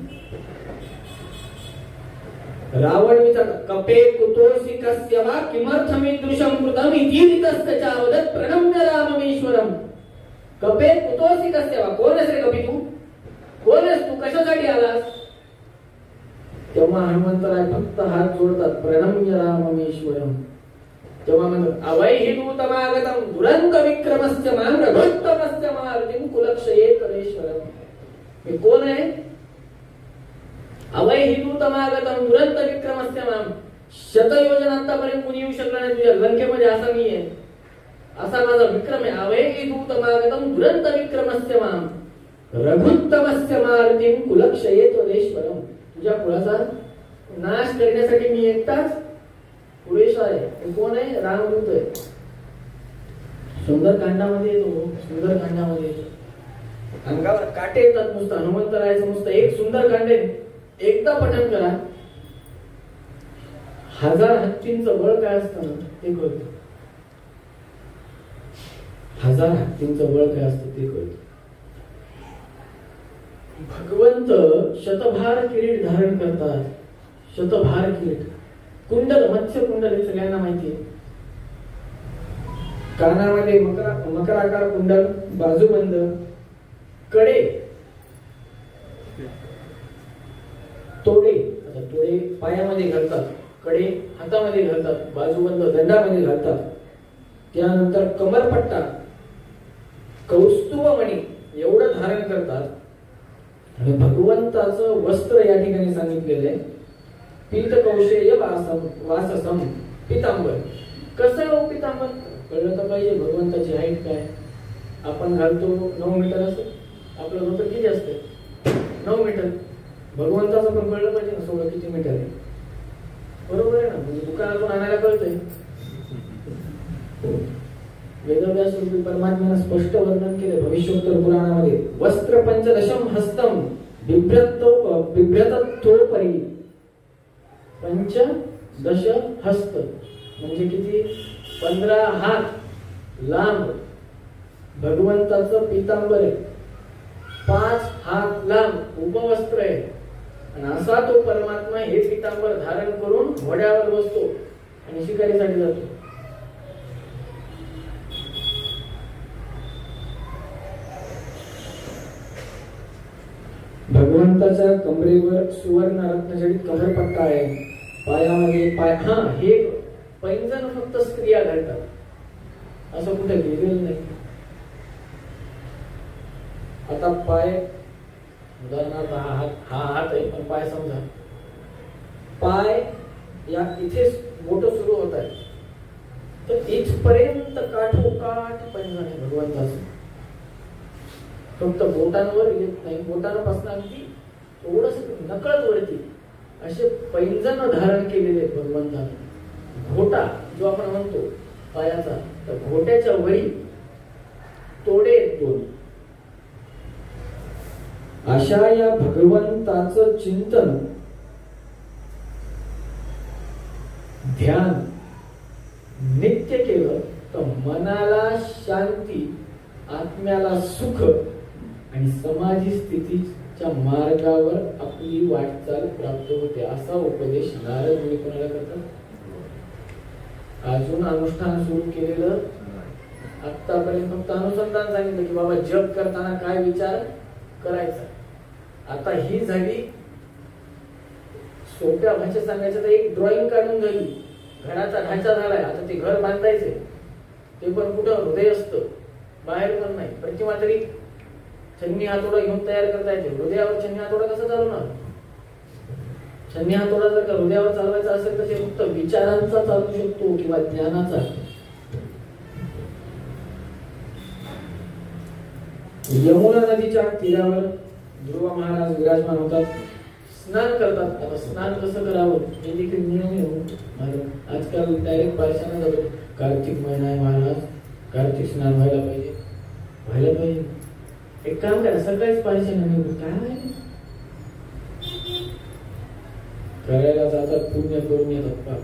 रावण विचार कपे कुतोसी कस्य वा किमर्थमीदृशं कृतम् इति वितस्य चावदत् प्रणम्य राममेश्वरम. कपे कुतोसी कस्य वा. कोण आहेस रे कपी तू? कोण आहेस तू? कशासाठी आलास? तेव्हा हनुमंतराय फक्त हात जोडतात प्रणम्य राममेश्वरम. तेव्हा म्हणतात अवैहि दूतमागतम दुरंत विक्रमस्य मां रघुत्तमस्य मारुतिं कुलक्षये कलेश्वरम. हे कोण आहे? अवय हिंदूतमागतम दुरंत विक्रमस्य माम. शतयोजन आतापर्यंत कुणी येऊ शकलं नाही तुझ्या लंकेमध्ये, असा मी आहे, असा माझा विक्रम आहे. अवय हिंदूतमागतम दुरंत विक्रमस्य माम रघुत्तमस्य मारुतीं कुलक्षयेत्वदेश्वरम. तुझ्या कुळाचा नाश करण्यासाठी मी एकटाच पुरेसा आहे. हे कोण आहे? रामदूत आहे. सुंदरकांडामध्ये येतो, सुंदरकांडामध्ये येतो. अंगावर काटे येतात नुसतं हनुमंतरायचं नुसतं एक सुंदरकांड एकदा पठण करा, 1000 हत्तींचं बळ काय असतं ना ते कळतं. 1000 हत्तींचं बळ काय असतं ते कळतं. भगवंत शतभार किरीट धारण करतात. शतभार किरीट, कुंडल, मत्स्य कुंडल हे सगळ्यांना माहिती आहे. कानामध्ये मकराकार कुंडल, बाजूबंद, कडे, तोडे. आता तोडे पायामध्ये घालतात, कडे हातामध्ये घालतात, बाजूबंद दंडामध्ये घालतात. त्यानंतर कमरपट्टा, कौस्तुभमणी एवढं धारण करतात. आणि भगवंताचं वस्त्र या ठिकाणी सांगितलेलं आहे पीत कौशेय वाससम पितांबर. कसं आहे पितांबर कळलं तर पाहिजे. भगवंताची हाईट काय, आपण घालतो 9 मीटर असतं, आपलं धोतर किती असतं 9 मीटर. भगवंताचं पण कळलं पाहिजे ना 16 किती मीटर आहे. बरोबर आहे ना, म्हणजे दुकानातून आणायला कळतंय. वेदव्यास रूपी परमात्म्यानं स्पष्ट वर्णन केले भविष्योत्तर पुराणामध्ये. वस्त्र पंचदशम हस्तम बिभ्रतत्वोपरी. 15 हस्त म्हणजे किती, 15 हात लांब भगवंताचं पितांबर आहे. 5 हात लांब उपवस्त्र आहे. आणि असा तो परमात्मा हे पितांबर धारण करून घोड्यावर बसतो आणि शिकारीसाठी जातो. भगवंताच्या कमरेवर सुवर्ण रत्नजडित कमरपट्टा आहे. पायामध्ये हे पैंजण फक्त स्त्रिया घालतात, असं कुठे लिहिलेलं नाही. आता पाय उदाहरणार्थ हा हात आहे, पण पाय समजा, पाय या इथे बोट सुरू होत आहे, तर इथपर्यंत काठोकाठ पैंजण आहे भगवंताचं. फक्त बोटांवर येत नाही, बोटांपासून अगदी थोडस नकळत वरती असे पैंजण धारण केलेले भगवंताने. घोटा जो आपण म्हणतो पायाचा, तर घोट्याच्या वरी तोडे 2. अशा या भगवंताचं चिंतन, ध्यान नित्य केलं तर मनाला शांती, आत्म्याला सुख आणि समाधी स्थितीच्या मार्गावर आपली वाटचाल प्राप्त होते. असा उपदेश नारद मुनी कोणाला करतात? अजून अनुष्ठान सुरू केलेलं आतापर्यंत फक्त अनुसंधान सांगितलं की बाबा जप करताना काय विचार करायचा. आता ही झाली सोप्या भाषेत सांगायचं तर एक ड्रॉइंग काढून झाली, घराचा ढाचा झालाय. आता ते घर बांधायचे, ते पण कुठं हृदय असतं, बाहेर पण नाही. प्रतिमा तरी छन्नी हातोडा घेऊन तयार करता येते, हृदयावर छन्नी हातोडा कसा चालवणार? छन्नी हातोडा जर का हृदयावर चालवायचा असेल तर ते फक्त विचारांचा चालू शकतो किंवा ज्ञानाचा. यमुना नदीच्या तीरावर ध्रुव महाराज विराजमान होतात, स्नान करतात. आता स्नान कसं करावं हे देखील नियम आहे. आजकाल डायरेक्ट पारशाना जातो, कार्तिक महिना आहे महाराज, कार्तिक स्नान व्हायला पाहिजे. एक काम करा, सकाळीच पारशाना निघून काय करायला जातात, पुण्य करून येतात.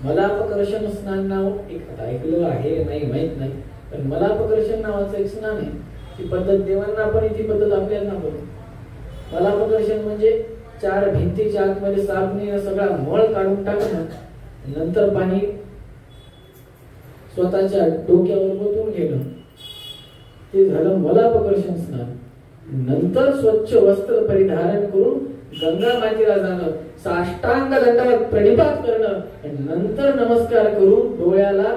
मला अपकर्षण स्नान नाव एक ऐकलं आहे, नाही माहित नाही, पण मला अपकर्षण नावाचं एक स्नान आहे. ती पद्धत देवांना पण, ती पद्धत आपल्याला पण. मला अपकर्षण म्हणजे 4 भिंतीच्या आतमध्ये साबणीने सगळा मळ काढून टाकणं, नंतर पाणी स्वतःच्या डोक्यावर ओतून घेणं, ते झालं मला अपकर्षण स्नान. नंतर स्वच्छ वस्त्र परिधारण करून गंगा मातेला जाणं, साष्टांग दंडावर प्रणिपात करणं, नंतर नमस्कार करून डोळ्याला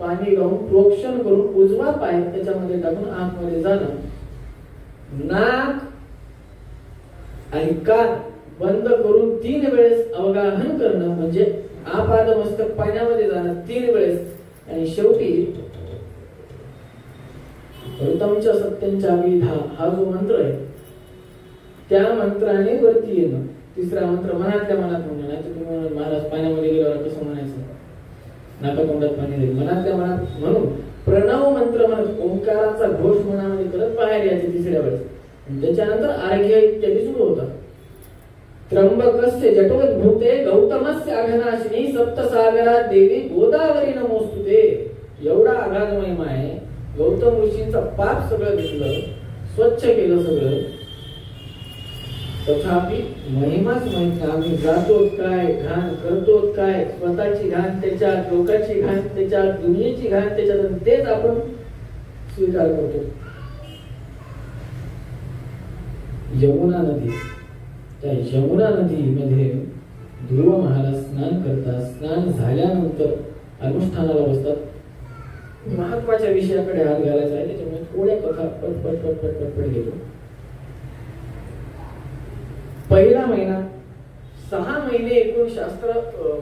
पाणी लावून प्रोक्षण करून उजवा पाय त्याच्यामध्ये टाकून आतमध्ये जाणं. नाक आणि कान बंद करून 3 वेळेस अवगाहन करणं म्हणजे आपादमस्तक पाण्यामध्ये जाणं 3 वेळेस, आणि शेवटी ऋतमच्या सत्यंच्या विधा हा जो मंत्र आहे त्या मंत्राने वरती येणं. तिसरा मंत्र मनातल्या मनात म्हणणं. नाही तर तुम्ही महाराज पाण्यामध्ये गेल्यावर कसं म्हणायचं, नाका तोंडात पाणी जाईल. मनातल्या मनात म्हणून प्रणव मंत्र म्हणत ओंकाराचा घोष मनामध्ये करत बाहेर यायचे 3ऱ्या वेळेस. त्याच्यानंतर अर्घ्य इत्यादी सुरू होतात. त्र्यंबकस्य जटोद्भूते गौतमस्य अघनाशिनी सप्तसागरात देवी गोदावरी नमोस्तुते. एवढा अगाध महिमा आहे. गौतम ऋषींचा पाप सगळं घेतलं, स्वच्छ केलं सगळं, तथापि महिमाच माहित नाही. आम्ही जातो काय, घाण करतो काय, स्वतःची घाण त्याच्यात, लोकांची घाण त्याच्यात, दुनियेची घाण त्याच्यात, तेच आपण स्वीकार करतो. यमुना नदी, त्या यमुना नदीमध्ये ध्रुव महाराज स्नान करतात. स्नान झाल्यानंतर अनुष्ठानाला बसतात. महत्वाच्या विषयाकडे हात घालायचा आहे, त्याच्यामुळे थोड्या कथा पटपट पटपट पटपट घेतो. पहिला महिना 6 महिने एकूण शास्त्र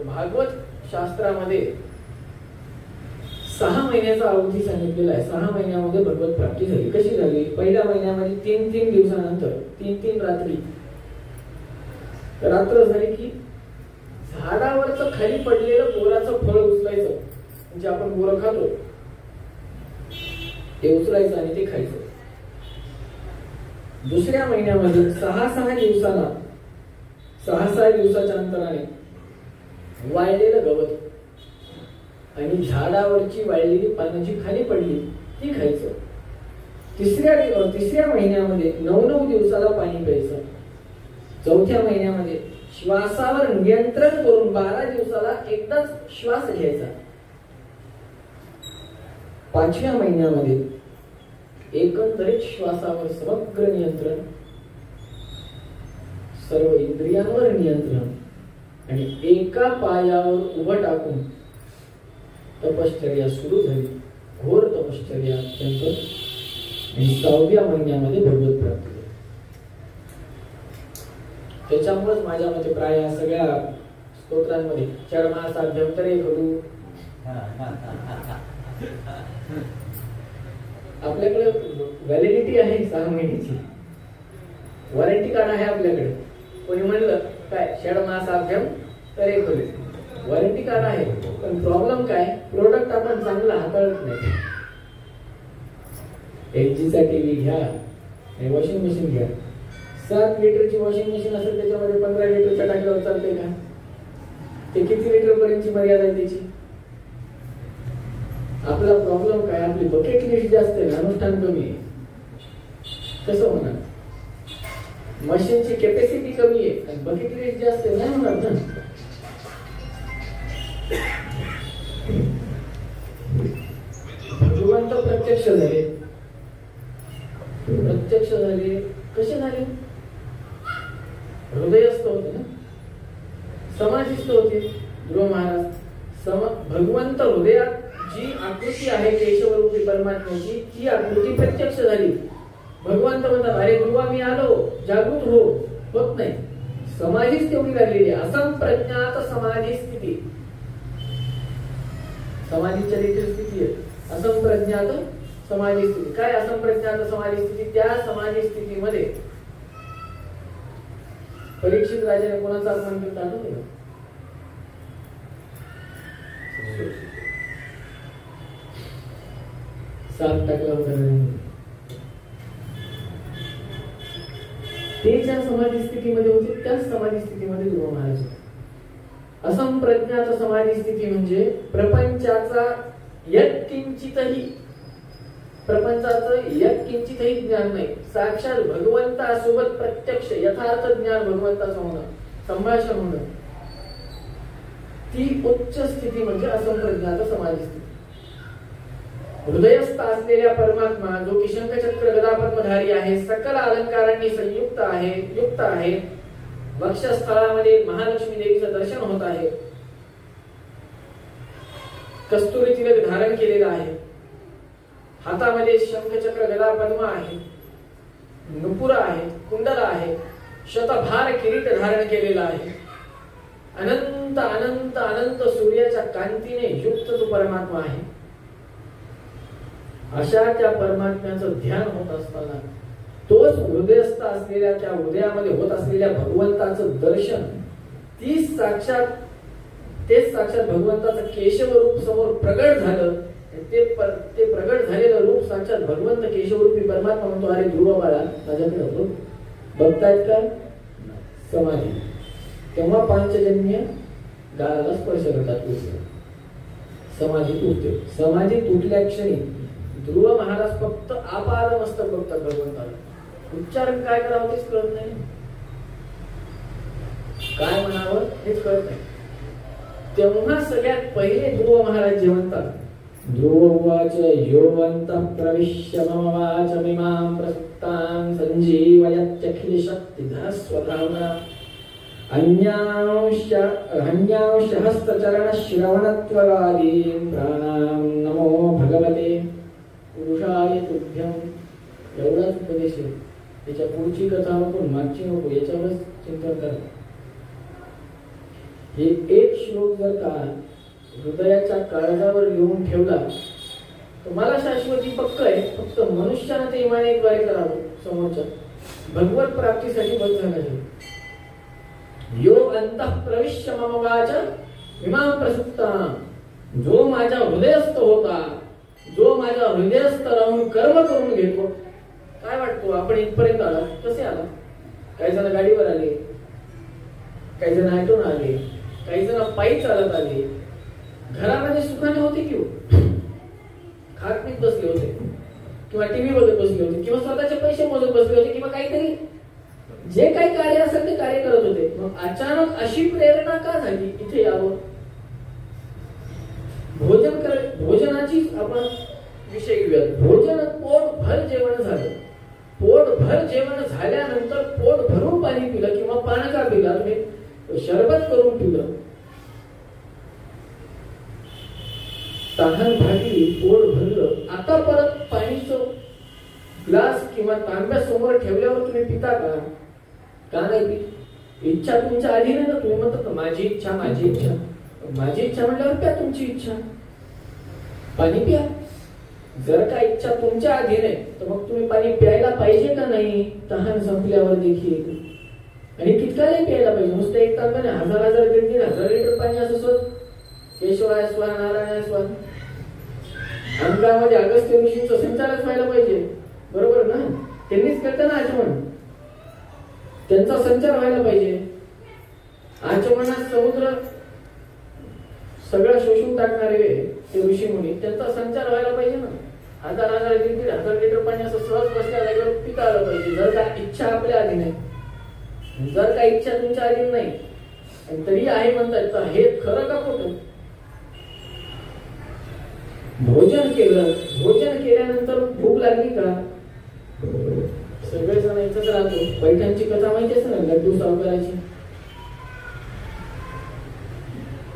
भागवत शास्त्रामध्ये 6 महिन्याचा अवधी सांगितलेला आहे. 6 महिन्यामध्ये भगवत प्राप्ती झाली. कशी झाली? पहिल्या महिन्यामध्ये 3 दिवसानंतर 3 रात्री रात्र झाली की झाडावरचं खाली पडलेलं बोराचं फळ उचलायचं, म्हणजे आपण बोरं खातो ते उचलायचं आणि ते खायचं. दुसऱ्या महिन्यामध्ये 6 दिवसाला 6 दिवसाच्या अंतराने वाळलेलं गवत आणि झाडावरची वाळलेली पानं जी खाली पडली ती खायचं. तिसऱ्या महिन्यामध्ये 9 दिवसाला पाणी प्यायचं. चौथ्या महिन्यामध्ये श्वासावर नियंत्रण करून 12 दिवसाला एकदाच श्वास घ्यायचा. 5व्या महिन्यामध्ये एकंदरीत श्वासावर समग्र नियंत्रण, सर्व इंद्रियांवर नियंत्रण आणि एका पायावर उभं टाकून तपश्चर्या सुरू झाली. घोर तपश्चर्या अत्यंत. आणि 6व्या महिन्यामध्ये भगवत प्राप्ती. त्याच्यामुळेच माझ्या मते प्राय सगळ्या स्तोत्रांमध्ये चरमासाभ्यंतरे करू. आपल्याकडे व्हॅलिडिटी आहे 6 महिन्याची, वॉरंटी कार्ड आहे आपल्याकडे. कोणी म्हणलं काय षडमासाभ्यम तरे खोले, वॉरंटी कार्ड आहे. पण प्रॉब्लेम काय, प्रोडक्ट आपण चांगला हाताळत नाही. LG चा टीव्ही घ्या, वॉशिंग मशीन घ्या. 7 लिटरची वॉशिंग मशीन असेल त्याच्यामध्ये 15 लिटरच्या टाकीवर चालते का? ते किती लिटर पर्यंतची मर्यादा आहे त्याची? आपला प्रॉब्लेम काय, आपली बकेट लिस्ट जास्त आहे, अनुष्ठान कमी आहे. कसं होणार? मशीनची कॅपॅसिटी कमी आहे आणि बकेट लिस्ट जास्त आहे, नाही होणार ना. भगवंत प्रत्यक्ष झाले. प्रत्यक्ष झाले कसे झाले? हृदयस्थ होते ना, समाधिस्थ होते ध्रुव महाराज. भगवंत हृदयात जी आकृती आहे केशवरूपी परमात्म्याची, ती आकृती प्रत्यक्ष झाली. भगवंत म्हणतात अरे ध्रुवा मी आलो, जागृत हो. होत नाही, समाधीच तेवढी लागलेली. असंप्रज्ञात समाधी स्थिती, समाधीच्या देखील स्थिती आहे. असंप्रज्ञात समाधी स्थिती. काय असंप्रज्ञात समाधी स्थिती? त्या समाधी स्थितीमध्ये परीक्षित राजाने कोणाचा अपमान केला आठवते का? साप टाकला होता. ते ज्या समाधी स्थितीमध्ये होते त्याच समाधी स्थितीमध्ये ध्रुव महाराज होते. असंप्रज्ञात समाधी स्थिती म्हणजे प्रपंचाचा यत्किंचितही, प्रपंचाचं यत्किंचितही ज्ञान नाही. साक्षात भगवंतासोबत प्रत्यक्ष यथार्थ ज्ञान भगवंताचं होणं, संभाषण होणं, ती उच्च स्थिती म्हणजे असंप्रज्ञात समाधी स्थिती. हृदयस्थ असलेल्या परमात्मा जो की शंखचक्र गदापद्मधारी आहे, सकल अलंकारांनी संयुक्त आहे, युक्त आहे. वक्षस्थळामध्ये महालक्ष्मी देवीचं दर्शन होत आहे. कस्तुरी तिलक धारण केलेला आहे. हातामध्ये शंखचक्र गदा पद्म आहे, नुपुर आहे, कुंडल आहे. शतभार किरीट धारण केलेला आहे. अनंत अनंत अनंत सूर्याच्या कांतीने युक्त तो परमात्मा आहे. अशा त्या परमात्म्याचं ध्यान होत असताना तोच हृदयस्थ असलेल्या त्या हृदयामध्ये होत असलेल्या भगवंताचं दर्शन तेच साक्षात भगवंताचं केशव रूप समोर प्रगट झालं. ते प्रगट झालेलं रूप साक्षात भगवंत केशवरूपी परमात्मा म्हणतो, अरे ध्रुव बाळा माझ्याकडे होतो, बघतायत का? समाधी. तेव्हा पांचजन्य गाळाला स्पर्श करतात. समाधी तुटते. समाधी तुटल्या क्षणी ध्रुव महाराज फक्त आपाद मस्तक बघतात भगवंताला. उच्चारण काय करावं तेच कळत नाही, काय म्हणावं हेच कळत नाही. तेव्हा सगळ्यात पहिले ध्रुव महाराज जे म्हणतात, ध्रुववाच योवन्तः प्रविश्य मम वाचमिमां प्रसुप्तां संजीवयत्यखिल शक्तिधः स्वधाम्ना अन्यांश हस्तचरण श्रवणत्वगादीन् प्राणां नमो भगवते पुरुषाय तुभ्यं. एवढाच उपदेश आहे. त्याच्या पुढची कथा नको, मागची नको, याच्यावर चिंतन करा. हे एक श्लोक जर का हृदयाच्या काळजावर लिहून ठेवला तर मला शाश्वती पक्क आहे. फक्त मनुष्यानं ते इमानीद्वारे करावं. समोरच्या भगवत प्राप्तीसाठी बस झालं. योग अंतः प्रविश्य मम वाच इमां प्रसुप्तां. जो माझ्या हृदयस्थ होता, जो माझ्या हृदयस्थ राहून कर्म करून घेतो. काय वाटतो आपण इथपर्यंत आला? कसे आला? काही जण गाडीवर आले, काही जण ऑटोन आले, काही जण पायी चालत आले. घरामध्ये सुखाने होते की खात पीत बसले होते, किंवा टीव्ही बघत बसले होते, किंवा स्वतःचे पैसे मोजत बसले होते, किंवा काहीतरी जे काही कार्य असेल ते कार्य करत होते. मग अचानक अशी प्रेरणा का झाली इथे यावं? भोजनाची आपण विषय घेऊया. भोजन पोटभर जेवण झालं. पोटभर जेवण झाल्यानंतर पोट भरून पाणी पिलं, किंवा पानका पिला, तुम्ही शरबत करून पिलं, तहान भागली, पोट भरलं. आता परत पाणीचं ग्लास किंवा तांब्या समोर ठेवल्यावर तुम्ही पिता का? का नाही पित? इच्छा तुमच्या अधीन आहे ना. तुम्ही म्हणतात माझी इच्छा, माझी इच्छा. माझी इच्छा म्हटल्यावर प्या तुमची इच्छा, पाणी प्या. जर का इच्छा तुमच्या अधीन आहे तर मग तुम्ही पाणी प्यायला पाहिजे का नाही? तहान संपल्यावर देखील. आणि कितकाला प्यायला पाहिजे? नुसतं एक तांब्याने 1000 1000 लिटर पाणी असं स्वत केशवाय स्वाहा नारायणाय स्वाहा. अंगामध्ये अगस्त्य ऋषींचा संचारच व्हायला पाहिजे. बरोबर ना? त्यांनीच करता ना आचमन. त्यांचा संचार व्हायला पाहिजे. आचमनात समुद्र सगळं शोषून टाकणारे ते ऋषी मुनी, त्यांचा संचार व्हायला पाहिजे ना. 1000 1000 लिटर पाणी असं सहज बसल्या जागेवर पिता आलं पाहिजे. जर का इच्छा आपल्या आधी नाही, जर का इच्छा तुमच्या आधी नाही आणि तरी आहे म्हणतात, तर हे खरं का खोटं? भोजन केलं, भोजन केल्यानंतर भूक लागली का? सगळेजण इथंच राहतो. पैठणची कथा माहिती आहे ना, लड्डू सावकाराची.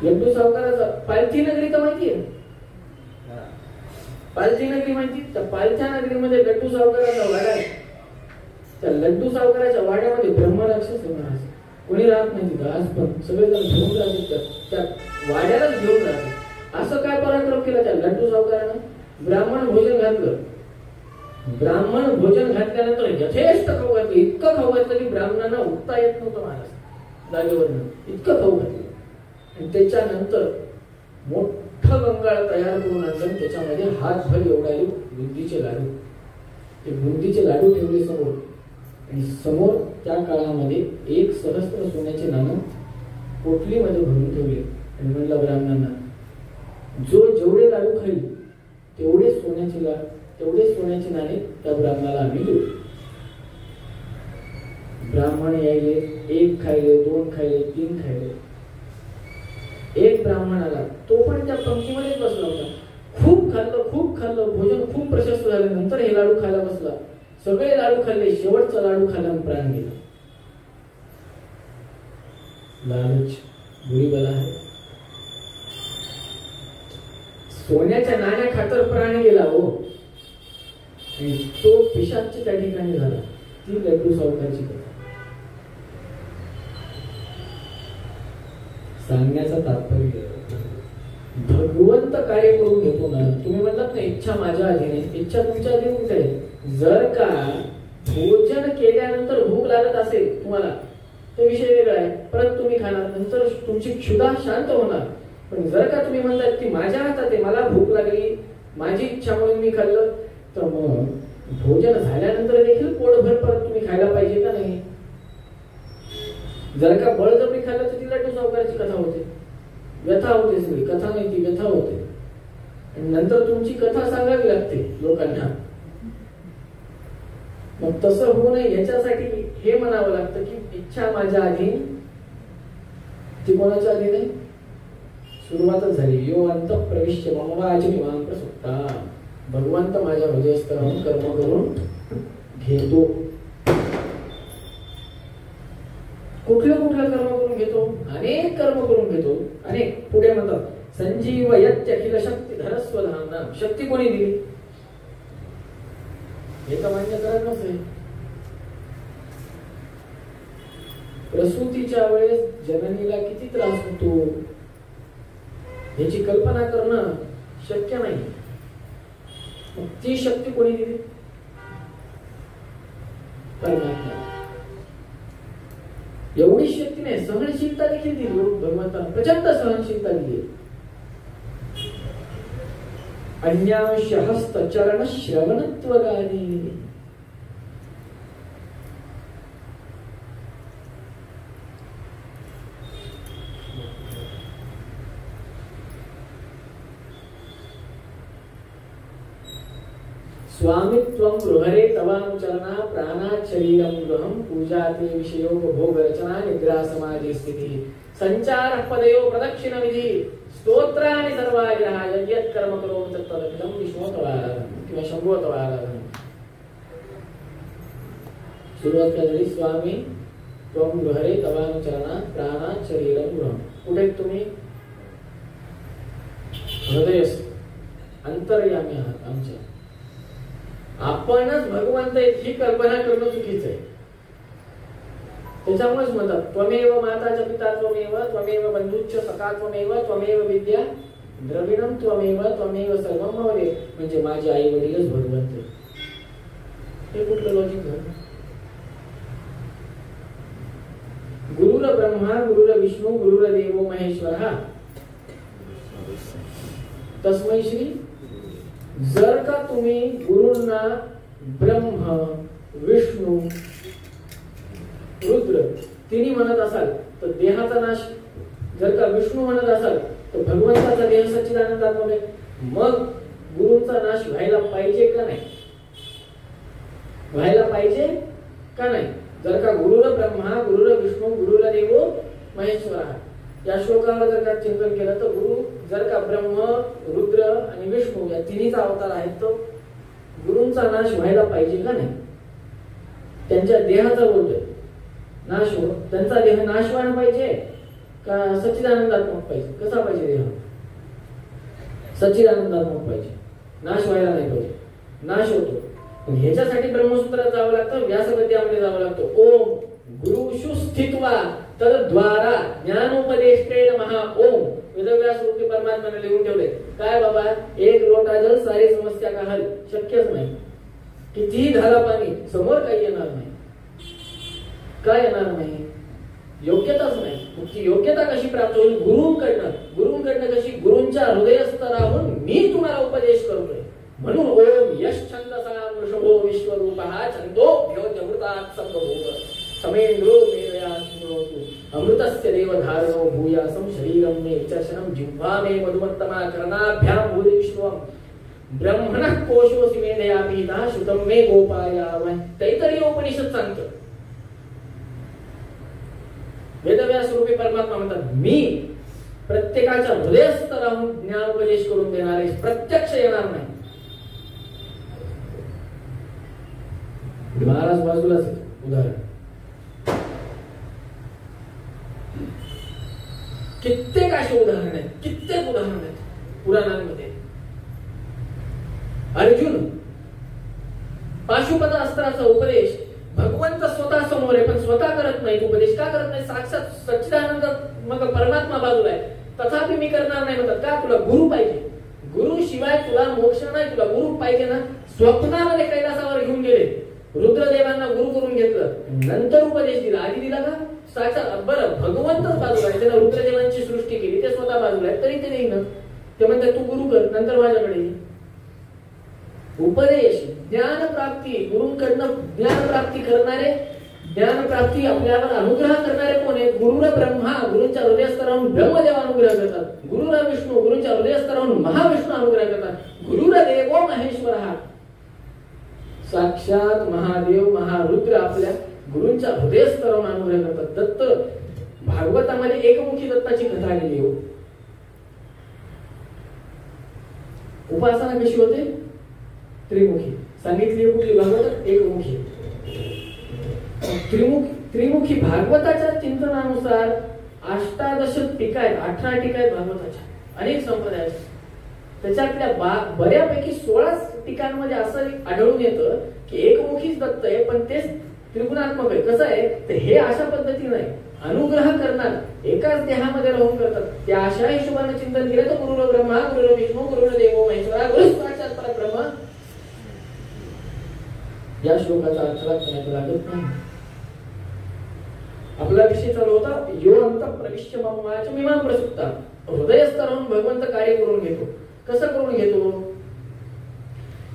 लड्डू सावकाराचा पालथी नगरी तर माहितीये? पालथी नगरी माहिती? तर पालथ्या नगरीमध्ये लड्डू सावकाराचा वाडा आहे. त्या लड्डू सावकाराच्या वाड्यामध्ये ब्रह्मराक्षस महाराज कोणी राहत नाही तिथं. आज पण सगळेजण घेऊन राहतात, त्या वाड्यालाच घेऊन राहतात. असं काय पराक्रम केला त्या लड्डू सावकारानं? ब्राह्मण भोजन घातलं. ब्राह्मण भोजन घातल्यानंतर यथेष्ट खाऊ घातलं. इतकं खाऊ घातलं की ब्राह्मणांना उठता येत नव्हतं महाराज जागेवरनं. इतकं खाऊ घातलं. आणि त्याच्यानंतर मोठं गंगाळ तयार करून आणलं. त्याच्यामध्ये हातभर एवढे बुंदीचे लाडू, ते बुंदीचे लाडू ठेवले समोर. आणि समोर त्या काळामध्ये 1 सहस्त्र सोन्याचे नाणं पोटलीमध्ये भरून ठेवले. आणि म्हणलं ब्राह्मणांना, जो जेवढे लाडू खाईल तेवढे सोन्याचे नाणे त्या ब्राह्मणाला आम्ही देऊ. ब्राह्मण यायले, 1 खायले, 2 खायले, 3 खायले. एक ब्राह्मण आला, तो पण त्या पंक्तीमध्येच बसला होता. खूप खाल्लं, भोजन खूप प्रशस्त झालं. नंतर हे लाडू खायला बसला. सगळे लाडू खाल्ले, शेवटचा लाडू खाल्ला, प्राण गेला. लालच बुरी बला आहे. सोन्याच्या नाण्या खातर प्राण गेला हो. आणि तो पिशाच त्या ठिकाणी झाला. ती लड्डू सावकारची कथा. सांगण्याचं तात्पर्य भगवंत कार्य करून घेतो ना. तुम्ही म्हणलात ना इच्छा माझ्या अधीन आहे, इच्छा तुमच्या अधीन कुठे आहे? जर का भोजन केल्यानंतर भूक लागत असेल तुम्हाला, तो विषय वेगळा आहे, परत तुम्ही खाणार, नंतर तुमची क्षुधा शांत होणार. पण जर का तुम्ही म्हणतात की माझ्या हातात आहे, मला भूक लागली, माझी इच्छा म्हणून मी खाल्लं, तर मग भोजन झाल्यानंतर देखील पोटभर परत तुम्ही खायला पाहिजे का नाही? जर का बळजबरी खाल्लं तर ती लड्डू सावकाराची कथा होते, व्यथा होते, सगळी कथा नाही ती व्यथा होते, आणि नंतर तुमची कथा सांगावी लागते लोकांना. मग तसं होऊ नये याच्यासाठी हे म्हणावं लागतं की इच्छा माझ्या अधीन, ती कोणाच्या अधीन आहे? सुरुवातच झाली. यो अंत प्रविश्य मम वाचमिमां प्रसुप्ता. भगवंत माझ्या हृदयस्थानावर कर्म करून घेतो. कुठलं कुठलं कर्म करून घेतो? अनेक कर्म करून घेतो, अनेक. पुढे म्हणतात संजीव यत्यखिल शक्ती धरस्व धामना. शक्ती कोणी दिली हे तर मान्य करत नसेल. प्रसूतीच्या वेळेस जननीला किती त्रास होतो याची कल्पना करणं शक्य नाही. मग ती शक्ती कोणी दिली? परमात्मा. एवढी शक्ती नाही, सहनशीलता देखील दिली भगवंताने, प्रचंड सहनशीलता दिली. अन्यांश हस्त चरण श्रवणत्व गाणी. स्वामित्वं गृहरे तवानुचरणा प्राणात् शरीरं गृहं पूजा ते विषयोपभोग रचना निद्रा समाधि स्थितिः संचार पदयो प्रदक्षिण विधी स्तोत्राणि सर्वाग्रहाय यत् कर्म करोमि तत्तदखिलं विष्णोतवाराधनं किंवा शंभोतवाराधनं. सुरुवात झाली स्वामी त्वं गृहरे तवानुचरणा प्राणात् शरीरं गृहं. कुठे तुम्ही? हृदयस्थ अंतर्यामी आहात आमच्या. आपणच भगवंत ही कल्पना करणं चुकीचं आहे. त्याच्यामुळेच म्हणतात त्वमेव माताच पिता त्वमेव त्वमेव बंधुच्च सखा त्वमेव त्वमेव विद्या द्रविणं त्वमेव त्वमेव सर्वं मम देव. म्हणजे माझे आई वडीलच भगवंत. हे कुठलं लॉजिक झालं? गुरुर ब्रह्मा गुरुर विष्णू गुरुर देवो महेश्वरः तस्मै श्री. जर का तुम्ही गुरूंना ब्रह्म विष्णू रुद्र तिन्ही म्हणत असाल तर देहाचा नाश, जर का विष्णू म्हणत असाल तर भगवंताचा देह सच्चिदानंदात्मक आहे. मग गुरूंचा नाश व्हायला पाहिजे का नाही? व्हायला पाहिजे का नाही? जर का गुरुर ब्रह्मा गुरुर विष्णू गुरुर देवो महेश्वरः या श्लोकावर जर का चिंतन केलं तर गुरु जर का ब्रह्म रुद्र आणि विष्णू या तिन्हीचा अवतार आहेत, तो गुरूंचा नाश व्हायला पाहिजे का नाही? त्यांच्या देहाचा बोलतोय नाश हो, त्यांचा देह नाशवान पाहिजे का सच्चिदानंदात्मक पाहिजे? कसा पाहिजे देह? सच्चिदानंदात्मक पाहिजे, नाश व्हायला नाही पाहिजे. नाश होतो पण ह्याच्यासाठी ब्रह्मसूत्रात जावं लागतं, व्यासगद्यामध्ये जावं लागतं. ओम गुरुषु स्थित्वा तद्द्वारा ज्ञानोपदेष्टेन महा ओम. वेदव्यास रूपी परमात्म्याने लिहून ठेवले. काय बाबा, एक लोटा जल सारी समस्या का हल. शक्यच नाही. कितीही घाला पाणी, समोर काही येणार नाही. काय येणार नाही? योग्यताच नाही. तुमची योग्यता कशी प्राप्त होईल? गुरूंकडनं. गुरूंकडनं कशी? गुरूंच्या हृदयस्थ राहून मी तुम्हाला उपदेश करतोय. म्हणून ओम यश छंदसा वृषभो विश्वरूपः छंदोभ्यो जमृतात् संभवो समेंद्रो मेरया स्मृतु अमृतस्य देवधारणो भूयासं शरीरं मे चर्शनं जिह्वा मे मधुमत्तमा कर्णाभ्यां भूरि विश्वं ब्रह्मणः कोशोऽसि मेधया पीता श्रुतं मे गोपायावः. तैतरीय उपनिषद सांगतं. वेदव्यास रूपी परमात्मा म्हणतात मी प्रत्येकाच्या हृदयस्थ राहून ज्ञानोपदेश करून देणार आहे, प्रत्यक्ष येणार नाही. महाराज बाजूलाच उदाहरण. कित्येक असे उदाहरण आहेत, कित्येक उदाहरण आहेत पुराणांमध्ये. अर्जुन पाशुपत अस्त्राचा उपदेश भगवंत स्वतः समोर आहे पण स्वतः करत नाही. उपदेश का करत नाही? साक्षात सच्चिदानंद मग परमात्मा बाजूला आहे. तथापि मी करणार नाही म्हणतात. का? तुला गुरु पाहिजे. गुरु शिवाय तुला मोक्ष नाही. तुला गुरु पाहिजे ना. स्वप्नामध्ये कैलासावर घेऊन गेले, रुद्रदेवांना गुरु करून घेतलं, नंतर उपदेश दिला. आधी दिला का? साक्षात बरं भगवंतच बाजूला आहे. त्यानं रुद्रदेवांची सृष्टी केली, ते स्वतः बाजूला आहे, तरी ते नाही ना. ते म्हणतात तू गुरु कर, नंतर माझ्याकडे ये. उपदेश, ज्ञान प्राप्ती, गुरुंकडनं ज्ञान प्राप्ती करणारे, ज्ञान प्राप्ती आपल्यावर अनुग्रह करणारे कोण आहे? गुरुर ब्रह्मा, गुरूंच्या हृदयस्तरावरून ब्रह्मदेव अनुग्रह करतात. गुरुर विष्णू, गुरूंच्या हृदयस्तरावरून महाविष्णू अनुग्रह करतात. गुरुर देवो महेश्वर, साक्षात महादेव महारुद्र आपल्या गुरूंच्या हृदयस्तरावरून अनुग्रह करतात. दत्त भागवतामध्ये एकमुखी दत्ताची कथा आलेली आहे. उपासना कशी होते? त्रिमुखी. सांगितली कुठली? भागवतात एकमुखी. त्रिमुखी भागवताच्या चिंतनानुसार 18 टीका आहेत, 18 टीका आहेत भागवताच्या, अनेक संप्रदाय. त्याच्यातल्या बऱ्यापैकी 16 टीकांमध्ये असं आढळून येतं की एकमुखीच दत्त आहे, पण तेच त्रिगुणात्मक आहे. कसं आहे ते? हे अशा पद्धतीने आहे, अनुग्रह करणार एकाच देहामध्ये राहून करतात. त्या अशा हिशोबाने चिंतन केलं तर गुरुर ब्रह्मा, गुरुर विष्णू, गुरुर देवो महेश्वरा, गुरु साक्षात परब्रह्म. या श्लोकाचा अर्थ लागत नाही. आपला विषय चालू होता यो अंत प्रविश्य ममाच मीमां प्रसुप्ता. हृदयस्तरावरून भगवंत कार्य करून घेतो. कसं करून घेतो?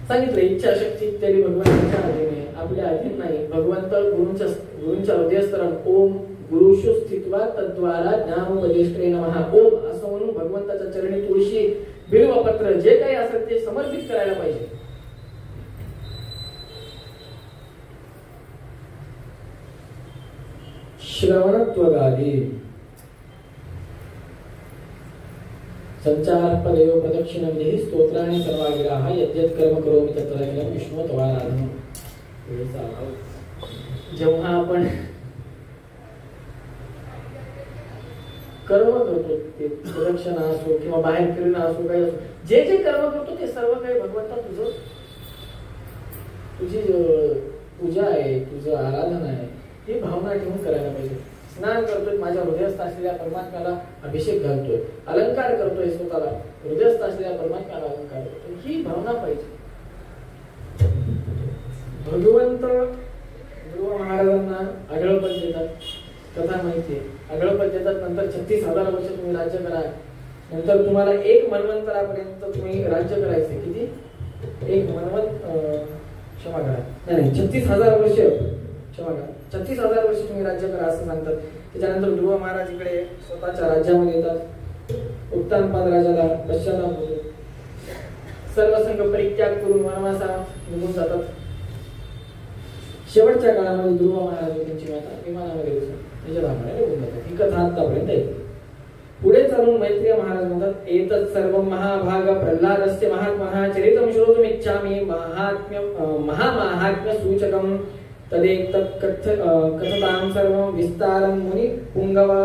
सांगितलं इच्छा शक्ती इत्यादी भगवंताच्या अधीन, आपल्या अधीन नाही. भगवंत गुरूंच्या हृदयस्तरावर ओम गुरुषु स्थित्वा तद्वारा ज्ञानोपदेष्ट्रे नमः ओम असं म्हणून भगवंताच्या चरणी तुळशी, बिल्वपत्र जे काही असेल ते समर्पित करायला पाहिजे. श्रवणत्वगादी संचार पदेव प्रदक्षिण विधी स्तोत्राने सर्वागिराः यद्यत् कर्म करोमि तत्तदखिलं विष्णु तवाराधनं. जेव्हा आपण कर्म करतो, ते प्रदक्षिणा असो किंवा बाहेर फिरणं असो, काही असो, जे जे कर्म करतो ते सर्व काही भगवंता तुझी पूजा आहे, तुझं आराधना आहे, ही भावना ठेवून करायला पाहिजे. स्नान करतोय, माझ्या हृदयस्थ असलेल्या परमात्म्याला अभिषेक घालतोय, अलंकार करतोय, स्वतःला हृदयस्थ असलेल्या परमात्म्याला अलंकार करतोय, ही भावना पाहिजे. भगवंत ध्रुव महाराजांना आढळपद देतात, कथा माहितीये. आढळपद देतात, नंतर 36,000 वर्ष तुम्ही राज्य करा, नंतर तुम्हाला 1 मन्वंतरापर्यंत तुम्ही राज्य करायचे. किती? 1 क्षमा करा, नाही 36,000 वर्ष, क्षमा करा, 36,000 वर्ष तुम्ही राज्य करा असं सांगतात. त्याच्यानंतर ध्रुव महाराज इकडे स्वतःच्या राज्यामध्ये येतात. उत्तानपाद राजाला पश्चाताप होतो, सर्व संघ परित्याग करून वनवासात निघून जातात. शेवटच्या काळामध्ये ध्रुव महाराज त्यांची माता विमानामध्ये बसून त्याच्या धामाने निघून जातात. ही कथा आतापर्यंत येते. पुढे चालून मैत्रेय महाराज म्हणतात एतत् सर्व महाभाग प्रल्हादस्य महात्मनः चरितं श्रोतुमिच्छामि महामाहात्म्य सूचकं तदेतत् कथतां सर्वं विस्तारं मुनी पुंगवा.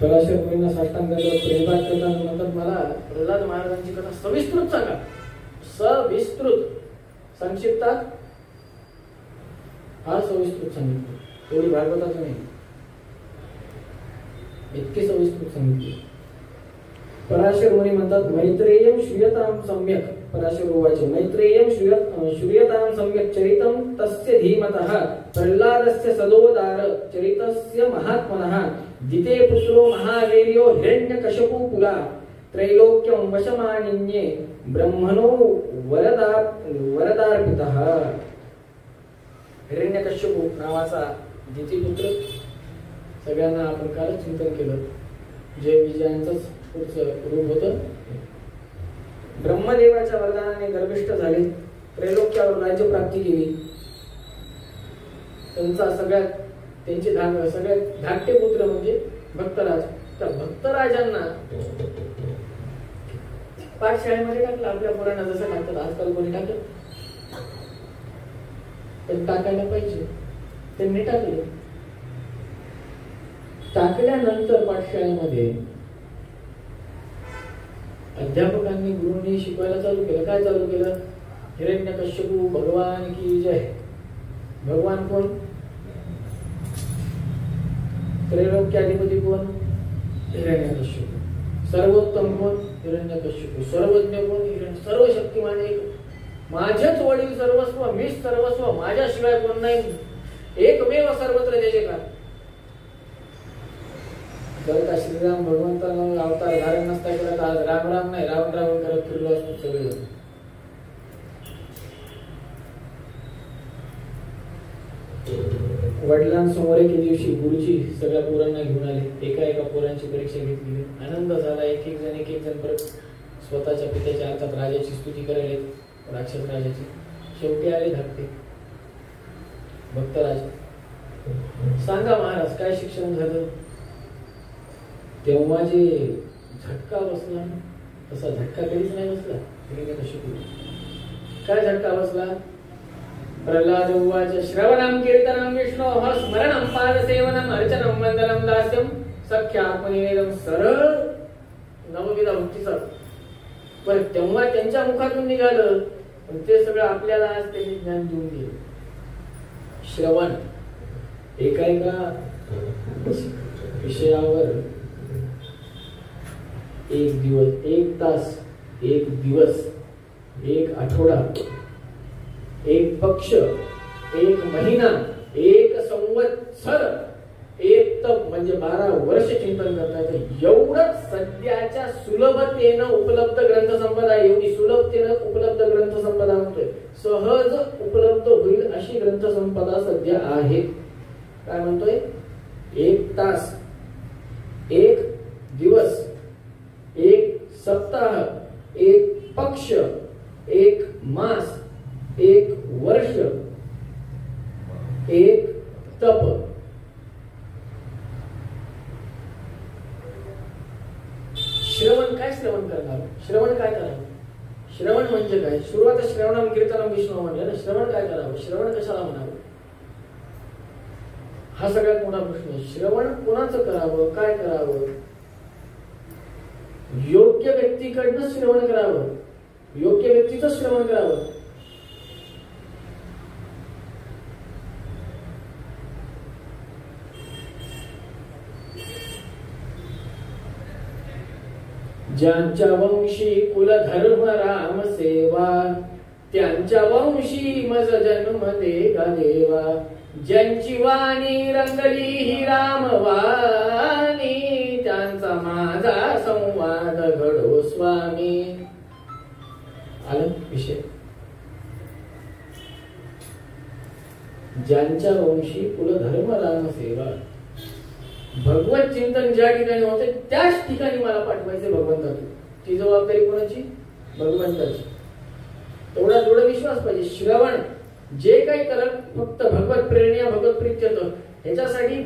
पराशर मुनींना साष्टांग प्रेमपाठ करताना म्हणतात मला प्रल्हाद महाराजांची कथा सविस्तृत सांगा. सविस्तृत, संक्षिप्तात फार सविस्तृत सांगितलं, तेवढी भागवताचं नाही, इतके सविस्तृत सांगितले. पराशर मुनी म्हणतात मैत्रेयं श्रूयतां सम्यक्. पराशर उवाच मैत्रेयं श्रूयतां सम्यक् चरितं तस्य धीमतः प्रह्लादस्य सदोदार चरितस्य महात्मनः दिते पुत्रो महावीर्यो हिरण्यकशिपु पुला त्रैलोक्यं वशमानिन्ये ब्रह्मणो वरदार्पितः. हिरण्यकशिपु नावाचा दितिपुत्र, सगळ्यांना आपण कालच चिंतन केलं, जे विजयांचंच पुढचं रूप होतं. ब्रह्मदेवाच्या वरदानाने गर्भिष्ठ झाले, त्रैलोक्यावर राज्य प्राप्ती केली. त्यांचा त्यांचे सगळ्यात धाकटे पुत्र म्हणजे भक्तराज. त्या भक्तराजांना पाठशाळेमध्ये टाकलं. आपल्या पोरांना जसं टाकतात आजकाल कोणी टाकत, पण टाकायला पाहिजे, त्यांनी टाकले. टाकल्यानंतर पाठशाळेमध्ये अध्यापकांनी गुरूंनी शिकवायला चालू केलं. काय चालू केलं? हिरण्यकश्यपू भगवान की जय. भगवान कोण? त्रैलोक्याधिपती कोण? हिरण्यकश्यप. सर्वोत्तम कोण? हिरण्यकश्यप. सर्वज्ञ कोण? हिरण्य. सर्व शक्तिमान एक. माझेच वडील सर्वस्व, मीच सर्वस्व, माझ्याशिवाय कोण नाही, एकमेव सर्वत्र जय जयकार. जर का श्रीराम भगवंतानं अवतार धारण नसता केला तर आज राम राम नाही रावण रावण करत फिरलो असतो सगळे. वडिलांसमोर एके दिवशी गुरुजी सगळ्या पोरांना घेऊन आले. एका पोरांची परीक्षा घेतली. आनंद झाला. एक एक जण परत स्वतःच्या पित्याच्या अर्थात राजाची स्तुती करायला, राक्षस राजाची. शेवटी आले धाकटे भक्तराज. सांगा महाराज काय शिक्षण झालं? तेव्हा जे झटका बसला तसा झटका कधीच नाही बसला. काय झटका बसला? प्रल्हाद उवाच श्रवणं कीर्तनं विष्णो स्मरणं पादसेवनं अर्चनं वंदनं दास्यं सख्यात्मनिवेदनं. सरळ नवविधा भक्तीचं. पण तेव्हा त्यांच्या मुखातून निघालं, पण ते सगळं आपल्याला आज त्यांनी ज्ञान देऊन गेलं. श्रवण एका विषयावर एक दिवस, एक तास, एक दिवस, एक आठवडा, एक पक्ष, एक महिना, एक संवत्सर, एक तप म्हणजे 12 वर्ष चिंतन करतात. एवढं सध्याच्या सुलभतेनं उपलब्ध ग्रंथसंपदा, एवढी सुलभतेनं उपलब्ध ग्रंथसंपदा म्हणतोय, सहज उपलब्ध होईल अशी ग्रंथसंपदा सध्या आहे. काय म्हणतोय? एक तास, एक दिवस, एक सप्ताह, एक पक्ष, एक मास, एक वर्ष, एक तप. श्रवण काय? श्रवण करणार. श्रवण काय करावं? श्रवण म्हणजे काय? सुरुवात श्रवणं कीर्तनं विष्णू म्हणलं ना. श्रवण काय करावं? श्रवण कशाला म्हणावं? हा सगळ्यात मोठा प्रश्न आहे. श्रवण कोणाचं करावं? काय करावं? योग्य व्यक्तीकडनं श्रवण करावं. योग्य व्यक्तीचं श्रवण करावं. ज्यांच्या वंशी कुलधर्म राम सेवा, त्यांच्या वंशी मज जन्म दे गा देवा. ज्यांची वाणी रंगली ही राम वाणी, त्यांचा माझा संवाद घडो स्वामी. आलं विषय. ज्यांच्या वंशी कुलधर्म राम सेवा, भगवत चिंतन ज्या ठिकाणी होते त्याच ठिकाणी मला पाठवायचे भगवंताची. ती जबाबदारी कोणाची? भगवंताची. तेवढा दृढ विश्वास पाहिजे. श्रवण जे काही करत फक्त भगवत प्रेरणा, भगवत प्रीत्यर्थ. ह्याच्यासाठी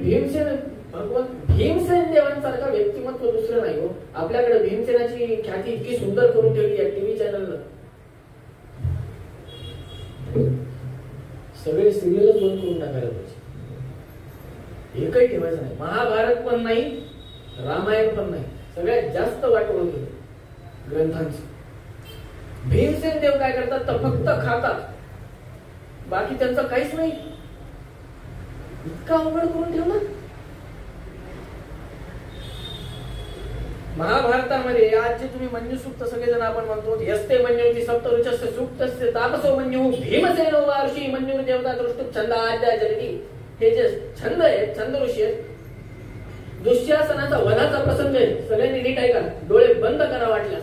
भीमसेन देवांसारखा व्यक्तिमत्व दुसरं नाही हो. आपल्याकडे भीमसेनाची ख्याती इतकी सुंदर करून ठेवली आहे टीव्ही चॅनलला. सगळे सिरियलच बंद करून टाकायला पाहिजे. एकही ठेवायचं नाही. महाभारत पण नाही, रामायण पण नाही. सगळ्यात जास्त वाटोळ केलं ग्रंथांचं. भीमसेन देव काय करतात? तर फक्त खातात, बाकी त्यांचं काहीच नाही. इतका अवघड करून ठेवलं. महाभारतामध्ये आज जे तुम्ही मन्युसूक्त सगळेजण आपण म्हणतो, यस्ते मन्युर्ती सप्तऋचस्य सूक्तस्य तापसो मन्यु भीमसेनो वा ऋषी मन्युर देवता दृष्टुप छंदाद्या जगती. हे जे छंद आहेत, छंद ऋषी आहेत. दुःशासनाचा वधाचा प्रसंग आहे. सगळ्यांनी नीट ऐका. डोळे बंद करा वाटल्यास.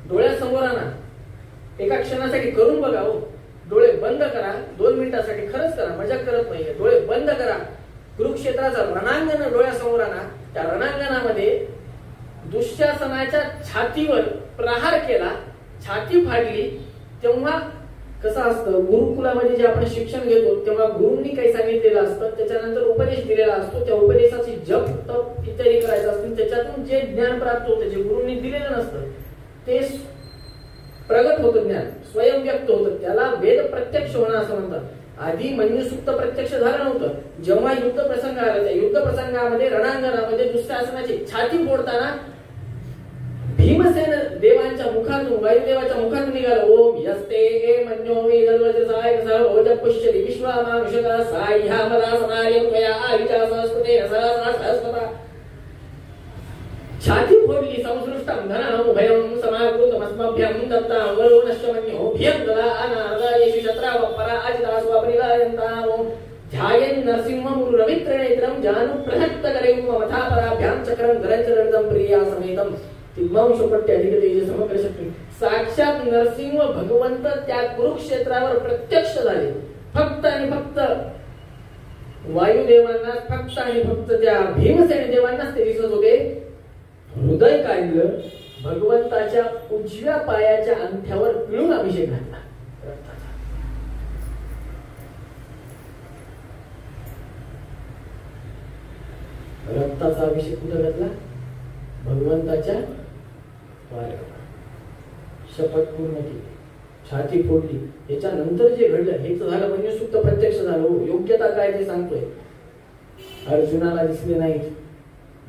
डोळ्यासमोर आणा. एका क्षणासाठी करून बघा हो. डोळे बंद करा. 2 मिनिटासाठी. खरंच करा, मजाक करत नाहीये. डोळे बंद करा. कुरुक्षेत्राचं रणांगण डोळ्यासमोर आणा. त्या रणांगणामध्ये दुःशासनाच्या छातीवर प्रहार केला, छाती फाडली. तेव्हा कसं असतं, गुरुकुलामध्ये जे आपण शिक्षण घेतो तेव्हा गुरूंनी काही सांगितलेलं असतं, त्याच्यानंतर उपदेश दिलेला असतो. त्या उपदेशाची जप तप इत्यादी करायचं असतं. त्याच्यातून जे ज्ञान प्राप्त होतं, जे गुरूंनी दिलेलं नसतं ते प्रगत होतं. ज्ञान स्वयं व्यक्त होतं. त्याला वेद प्रत्यक्ष होणं असं म्हणतात. आधी मन्युसूक्त प्रत्यक्ष झालं नव्हतं. जेव्हा युद्ध प्रसंग आला, त्या युद्ध प्रसंगामध्ये रणांगणामध्ये दुःशासनाची छाती फोडताना भीमसेन देवांच्या मुखातून वायुदेवाच्या मुखातून निघालं ओम यस्ते मन्यो वेदवजसाय सर्वोज पुष्यति विश्वामानुषका साह्यामला समार्यं त्वया आविचा संस्कृते सहस्रता छाती फोडली संसृष्टं धनमुभयं समाकृतमस्मभ्यं दत्तां वरुणश्च मन्योभ्यं ददा अनार्दयेषु शत्रावपरा अजितास्वपरिलायन्तां ध्यायन् नरसिंहं रवित्रनेत्रं जानुप्रहत्तकरं ममथापराभ्यां चक्रं धरचरणं प्रिया समेतं तिग्मांशपट्टे अधिक तेज समग्र शक्ती साक्षात नरसिंह भगवंत त्या कुरुक्षेत्रावर प्रत्यक्ष झाले. फक्त आणि फक्त वायुदेवांना फक्त आणि फक्त त्या भीमसेन देवांनाच ते दिसत होते. हृदय काढलं, भगवंताच्या उजव्या पायाच्या अंगठ्यावर पिळून अभिषेक घातला. रक्ताचा अभिषेक कुठे घातला? भगवंताच्या पायावर. शपथ पूर्ण केली, छाती फोडली. याच्यानंतर जे घडलं हेच झालं म्हणजे सुप्त प्रत्यक्ष झालं. योग्यता काय ते सांगतोय. अर्जुनाला दिसले नाहीत.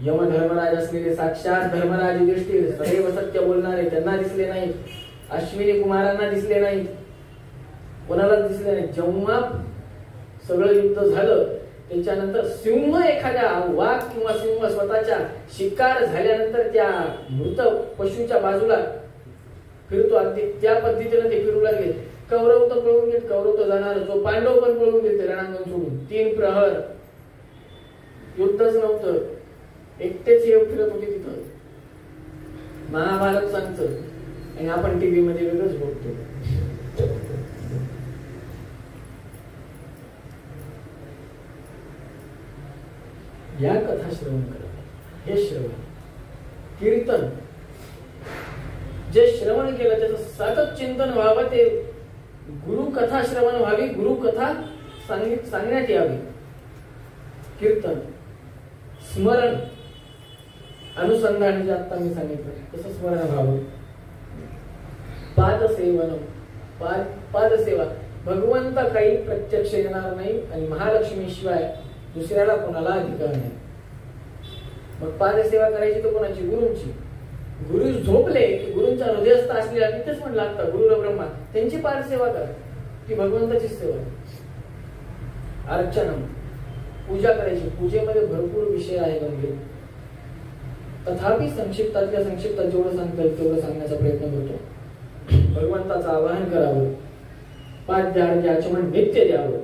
यमधर्मराज असलेले साक्षात धर्मराज युधिष्ठिर सदैव सत्य बोलणारे त्यांना दिसले नाहीत. अश्विनी कुमारांना दिसले नाहीत. कोणालाच दिसले नाही. जेव्हा सगळं युद्ध झालं त्याच्यानंतर सिंह एखाद्या वाघ किंवा सिंह स्वतःच्या शिकार झाल्यानंतर त्या मृत पशूच्या बाजूला फिरतो, अगदी त्या पद्धतीने ते फिरू लागले. कौरव तर पळून घेत, कौरव तर जाणार, जो पांडव पण पळून घेते रणांगण सोडून. 3 प्रहर युद्धच नव्हतं, एकटेच हे फिरत होते तिथं. महाभारत सांगतं आणि आपण टीव्ही मध्ये वेगळंच बघतो. या कथा श्रवण करा. हे श्रवण कीर्तन जे श्रवण केलं त्याचं सतत चिंतन व्हावं. ते गुरुकथा श्रवण व्हावी, गुरुकथा सांगण्यात यावी. कीर्तन, स्मरण, अनुसंधान जे आता मी सांगितलं तसं स्मरण व्हावं. पादसेवन, पादसेवा. भगवंत काही प्रत्यक्ष येणार नाही आणि महालक्ष्मी शिवाय दुसऱ्याला कोणाला अधिकार नाही. मग पादसेवा करायची तर कोणाची? गुरूंची. गुरु झोपले की गुरूंच्या हृदयस्थ असलेल्या तिथेच म्हणलं लागतं गुरुर ब्रह्मा, त्यांची पादसेवा करा. ती भगवंताची सेवा. अर्चनम, पूजा करायची. पूजेमध्ये भरपूर विषय आहे गंभीर. तथापि संक्षिप्तातल्या संक्षिप्तात जेवढं सांगता येईल तेवढं सांगण्याचा प्रयत्न करतो. भगवंताचं आवाहन करावं, पाद्यार्घ्य आचमन नित्य द्यावं,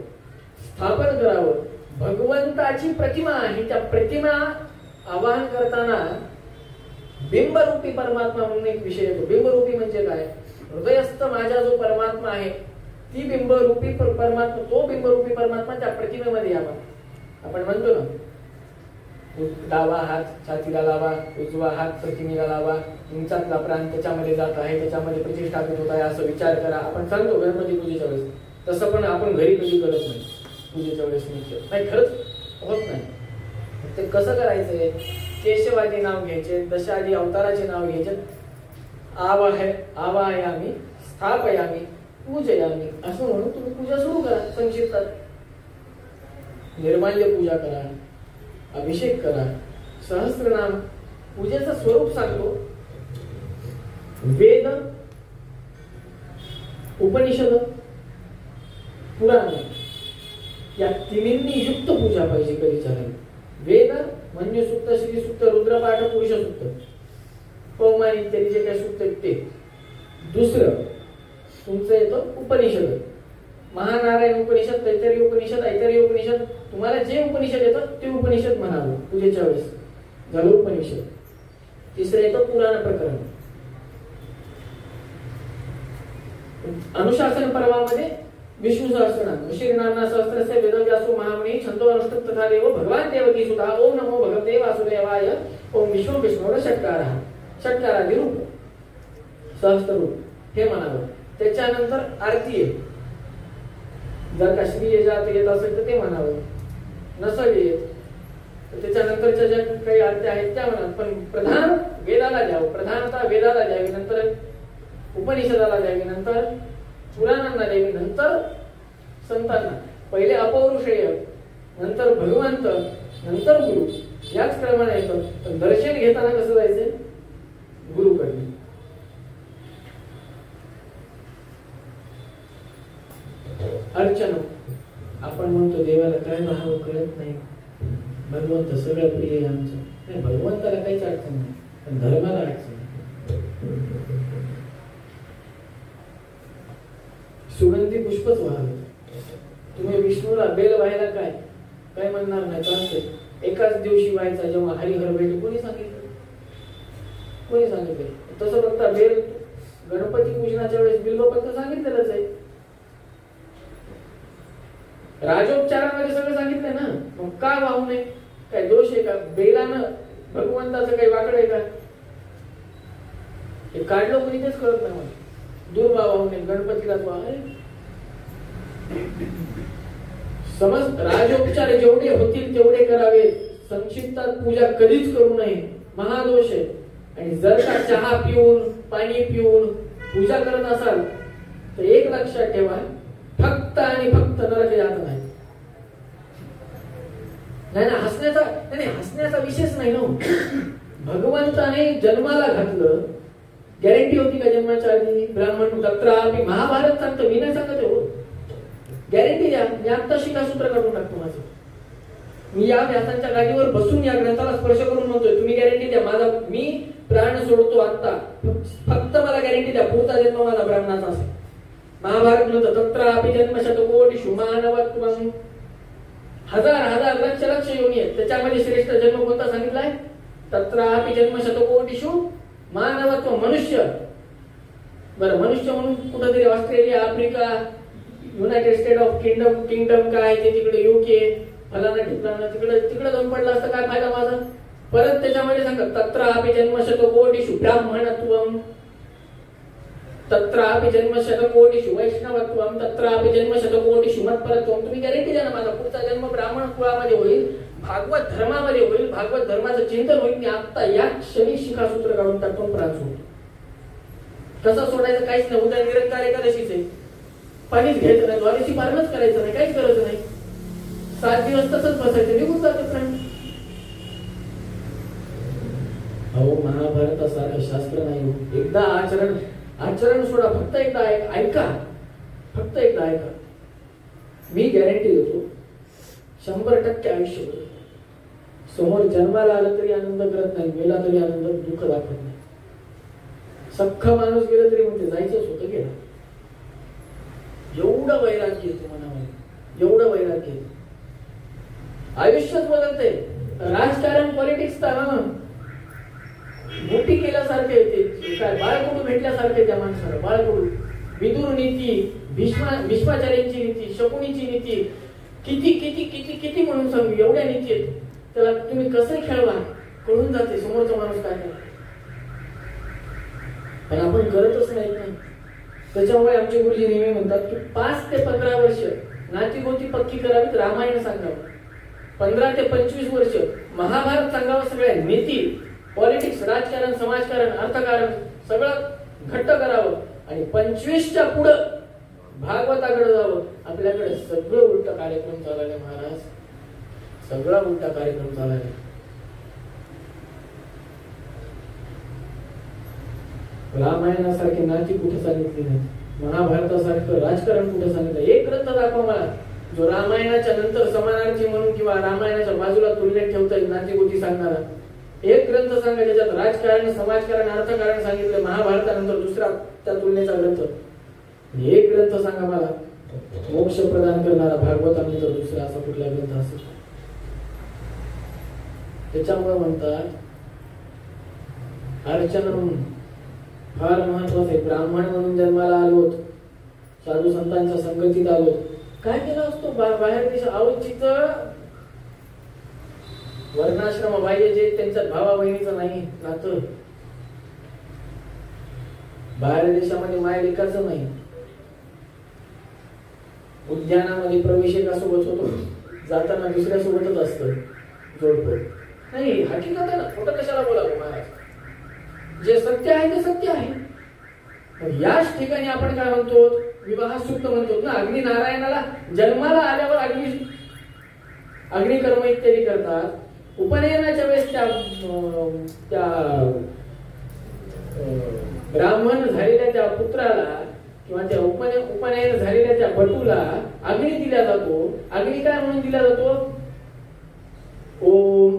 स्थापन करावं. भगवंताची प्रतिमा आहे, त्या प्रतिमा आवाहन करताना बिंबरूपी परमात्मा म्हणून एक विषय येतो. बिंबरूपी म्हणजे काय? हृदयस्थ माझा जो परमात्मा आहे ती बिंबरूपी परमात्मा, तो बिंबरूपी परमात्मा त्या प्रतिमेमध्ये यावा. आपण म्हणतो ना, डावा हात छातीला लावा, उजवा हात प्रतिमेला लावा, तुमच्यातला प्राण त्याच्यामध्ये जात आहे, त्याच्यामध्ये प्रतिष्ठापित होत आहे असं विचार करा. आपण सांगतो गणपती पूजेच्या वेळेस. तसं पण आपण घरी कधी करत नाही. पूजेच्या वेळेस नाही, खरंच होत नाही. ते कसं करायचंय? केशवाचे नाव घ्यायचे, दशादी अवताराचे नाव घ्यायचे. आवाहयामी, स्थापयामी, पूजयामी असं म्हणून तुम्ही पूजा सुरू करा. संक्षिप्तात निर्माल्य पूजा करा, अभिषेक करा, सहस्त्रनाम. पूजेचं स्वरूप सांगतो. वेद, उपनिषद, पुराण या तिन्हींनी युक्त पूजा पाहिजे कधी चालेल. वेद म्हणजे सूक्त, श्री सूक्त, रुद्रपाठ, पुरुष सूक्त, पौमान इत्यादी जे काही सूक्त ते. दुसरं तुमचं येतं उपनिषद. महानारायण उपनिषद, तैत्तरीय उपनिषद, ऐतरेय उपनिषद. तुम्हाला जे उपनिषद येतं ते उपनिषद म्हणावं पूजेच्या वेळेस. झालं उपनिषद. तिसरं येतं पुराण प्रकरण. अनुशासन पर्वामध्ये विष्णू सहस्रनाम, श्रीनामना सहस्रस्य वेदव्यासो महामुनी छंदो अनुष्ठित तथा देव भगवान देवकी सुधा. ओम नमो भगवते वासुदेवाय. ओम विष्णू विष्णू षटकारः, षटकारादि रूप, सहस्त्र रूप हे म्हणावं. त्याच्यानंतर आरती आहे. जर का श्री यजात येत असेल तर ते म्हणावं, नसेल येत तर त्याच्यानंतरच्या ज्या काही आरत्या आहेत त्या म्हणा. पण प्रधान वेदाला द्यावं, प्रधानता वेदाला द्यावी, नंतर उपनिषदाला द्यावी, नंतर पुराणांना द्यावी, नंतर संतांना. पहिले अपौरुषेय, नंतर भगवंत, नंतर गुरु. याच क्रमाने येतं. पण दर्शन घेताना कसं जायचं? गुरुकडे. सगळं प्रिय आहे आमचं. नाही, भगवंताला काहीच अडचण नाही, पण धर्माला अडचण आहे. सुगंधी पुष्पच वाहत. तुम्ही विष्णूला बेल व्हायला काय काय म्हणणार नाही, चालते एकाच दिवशी व्हायचा जेव्हा हरिहर भेट. कोणी सांगितलं? कोणी सांगितलं? तसं बघता बेल गणपती पूजनाच्या वेळेस बिल्वपत्र सांगितलेलंच आहे. राजोपचारामध्ये सगळं सांगितलंय ना, मग का वाहू नये? काय दोष आहे का? बेलानं भगवंताचं काही वाकड आहे का? हे काढलं कोणी तेच कळत नाही मला. दूर वाहू नये, गणपतीलाच वाह. समज राजोपचार जेवढे होतील तेवढे करावे, संक्षिप्तात पूजा कधीच करू नये, महादोष आहे. आणि जर का चहा पिऊन पाणी पिऊन पूजा करत असाल तर एक लक्षात ठेवा, फक्त आणि फक्त नरक जात नाही. नाही ना, हसण्याचा विषयच नाही ना. भगवंताने जन्माला घातलं, गॅरंटी होती का जन्माच्या आधी? ब्राह्मण तत्रापि, महाभारत सांगतो, मी नाही सांगत हो. गॅरंटी द्या. मी आता शिकासूत्र काढून टाकतो माझं. मी या व्यासांच्या गाडीवर बसून या ग्रंथाला स्पर्श करून म्हणतोय, तुम्ही गॅरंटी द्या. माझा मी प्राण सोडतो आता, फक्त मला गॅरंटी द्या पुढचा जन्म माझा ब्राह्मणाचा असेल. महाभारत म्हणतो तत्रापि जन्म शतकोटिषु मानवत्वं. हजार लक्ष लक्ष योनी आहेत, त्याच्यामध्ये श्रेष्ठ जन्म कोणता सांगितलाय? तत्रापि जन्म शतकोटिषु मानवत्व, मनुष्य. बरं, मनुष्य म्हणून कुठेतरी Australia, Africa, United state of kingdom काय ते तिकडे UK फलाना ठिकाणा तिकडे जाऊन पडला असतं, काय फायदा माझा? परत त्याच्यामध्ये सांगतात तत्रापि जन्म शतकोटिषु ब्राह्मणत्वं, तत्रापि जन्म शतकोटिषु वैष्णवत्वं, तत्रापि जन्म शतकोटिषु मत्परत्वं. तुम्ही गॅरंटी द्या ना, माझा पुढचा जन्म ब्राह्मण कुळामध्ये होईल, भागवत धर्मामध्ये होईल, भागवत धर्माचं चिंतन होईल. मी आता या क्षणी शिखासूत्र काढून टाकून प्राण सोडतो. कसं सोडायचं काहीच नाही. उद्या निरंकार एकादशीच आहे, पाणीच घ्यायचं नाही, द्वादशी पारणच करायचं नाही, काहीच गरज नाही. 7 दिवस तसंच बसायचं, निघून जातं प्राण. अहो, महाभारतासारखं शास्त्र नाही. एकदा आचरण सोडा, फक्त एकदा ऐका, फक्त एकदा ऐका. मी गॅरंटी देतो 100% आयुष्य होतं. समोर जन्माला आलं तरी आनंद करत नाही, मेला तरी आनंद, दुःख दाखवत नाही. सख्खा माणूस गेला तरी म्हणते जायचंच होतं, गेला. एवढं वैराग्य येतो मनामध्ये, एवढं वैराग्य येतो. आयुष्यच बदलते. राजकारण, पॉलिटिक्स तर मोठी केल्यासारखे येते. काय बाळकडू भेटल्यासारखे त्या माणसाला. बाळकडू, विदुर नीती, भीष्माचार्यांची नीती, शकुनीची नीती, किती किती किती किती म्हणून सांगू, एवढ्या नीती आहेत. त्याला तुम्ही कसं खेळवा कळून जाते समोरचा माणूस काय करतो. पण आपण करतच नाही ना. त्याच्यामुळे आमचे गुरुजी नेहमी म्हणतात की 5 ते 15 वर्ष नाती गोती पक्की करावीत, रामायण सांगावं. 15 ते 25 वर्ष महाभारत सांगावं, सगळ्या नीती, पॉलिटिक्स, राजकारण, समाजकारण, अर्थकारण सगळं घट्ट करावं. आणि 25च्या पुढं भागवताकडे जावं. आपल्याकडे सगळं उलटा कार्यक्रम चालले महाराज, सगळा उलटा कार्यक्रम चालले. रामायणासारखी नाती कुठे सांगितली नाही, महाभारतासारखं राजकारण कुठे सांगितलं. एक ग्रंथ दाखवा मला जो रामायणाच्या नंतर समानार्थी म्हणून किंवा रामायणाच्या बाजूला तुलनेत ठेवता येईल नाती गोती सांगणारा. एक ग्रंथ सांगा ज्याच्यात राजकारण, समाजकारण, अर्थकारण सांगितलं. महाभारतानंतर दुसरा त्या तुलनेचा ग्रंथ. एक ग्रंथ सांगा मला मोक्ष प्रदान करणारा, भागवतानंतर दुसरा असा कुठला ग्रंथ असेल. त्याच्यामुळे म्हणतात अर्चन फार महत्वाचं आहे. ब्राह्मण म्हणून जन्माला आलो, साधू संतांच्या संगतीत आलो, काय केलं असतो बाहेर देश आवचित वर्णाश्रम बाह्य जे त्यांच्या भावा बहिणीचं नाही नातं. बाहेर देशामध्ये माय लेकाचं नाही. उद्यानामध्ये प्रवेश एकासोबत होतो, जाताना दुसऱ्या सोबतच असतं जोडपं. नाही, हकीकत आहे ना, खोटं कशाला बोलावं महाराज. जे सत्य आहे ते सत्य आहे. याच ठिकाणी आपण काय म्हणतो, विवाह सूक्त म्हणतो ना. अग्नी नारायणाला जन्माला आल्यावर अग्निकर्म इत्यादी करतात. उपनयनाच्या वेळेस त्या ब्राह्मण झालेल्या त्या पुत्राला किंवा त्या उपनयन झालेल्या त्या भटूला अग्नी दिला जातो. अग्नी काय म्हणून दिला जातो? ओम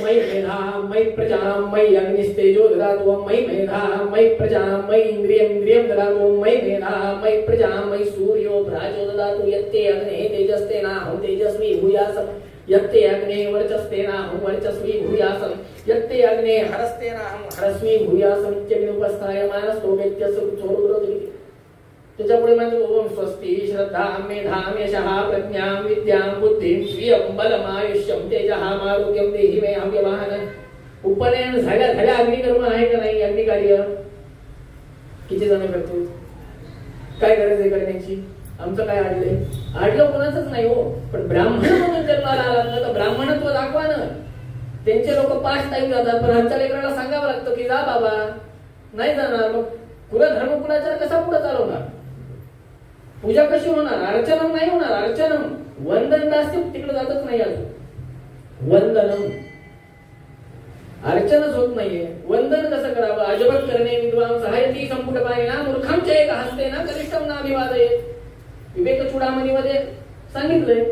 मयि मेधा मयि प्रजा मयि अग्निस्तेजो ददातु मयि मेधा मयि प्रजा मयि इंद्रियं ददातु मयि मेधा मयि प्रजा मयि सूर्यो प्राजो ददातु यत्ते अग्ने तेजस्तेनाहं तेजस्वी भूयासम् यत्ते अग्ने वर्चस्तेनाहं वर्चस्वी भूयासम् यत्ते अग्ने हरस्तेनाहं हरस्वी भूयासम् इत्यग्निपस्थाय मानस्तोमेत्यस्य चोरविरोधी. त्याच्यापुढे म्हणजे ओम स्वस्ति श्रद्धां मेधां यशः प्रज्ञां विद्यां बुद्धिं श्रियं बलम् आयुष्यं तेजः आरोग्यं देहि मे अव्यवहान. उपनयन झाल्या अग्निकर्म आहे का नाही? अग्निकार्य किती जण करतो? काय गरज आहे करण्याची? आमचं काय आडलंय? आडलं कोणाचंच नाही हो, पण ब्राह्मण म्हणून जन्माला आलात ना तर ब्राह्मणत्व दाखवा ना. त्यांचे लोक 5 टाईम जातात, पण आमच्या लेकराला सांगावं लागतं की जा बाबा. नाही जाणार, मग कुलधर्म कुलाचार कसा पुढे चालवणार? पूजा कशी होणार? अर्चनम नाही होणार. अर्चनम वंदन दास्य तिकडे जातच नाही. अजून वंदनम अर्चनच होत नाहीये. वंदन कसं करावं? अजबत करणे विद्वान सहायती संपुट पायना मूर्खांच्या एक हस्ते ना कनिष्ठम नाभिवादयेत. विवेक चूडामणीमध्ये सांगितलंय,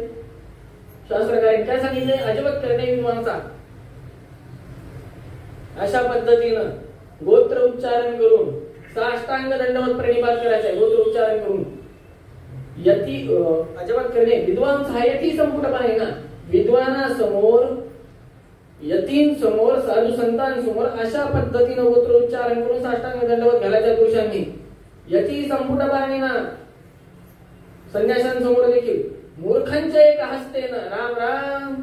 शास्त्रकारांनी काय सांगितलंय? अजबत करणे विद्वांचा. अशा पद्धतीनं गोत्र उच्चारण करून साष्टांग दंडवत प्रणिपात करायचा आहे. गोत्र उच्चारण करून यती अजबत करणे विद्वान सहायती संपुट पायना. विद्वानासमोर यतींसमोर साधू संतांसमोर अशा पद्धतीनं गोत्र उच्चारण करून साष्टांग दंडवत घालायच्या पुरुषांनी. यती संपुट पायना संन्याशांसमोर देखील. मूर्खांच्या एक हस्तेनं राम राम.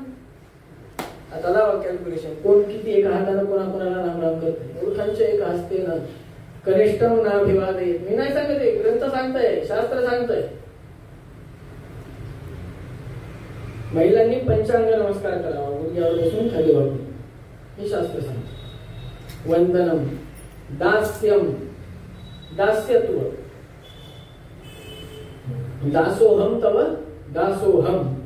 आता लावा कॅल्क्युलेशन, कोण किती एका हातानं कोणाकोणाला राम राम करते? मूर्खांच्या एक हस्तेनं कनिष्ठम नाभिवादयेत. मी नाही सांगत, ग्रंथ सांगताय, शास्त्र सांगताय. महिलांनी पंचांग नमस्कार करावा, गुडघ्यावर बसून खाली वाकून. हे शास्त्र सांगते. वंदनम दास्यम दास्यत्व. दासोहम तव दासोहम.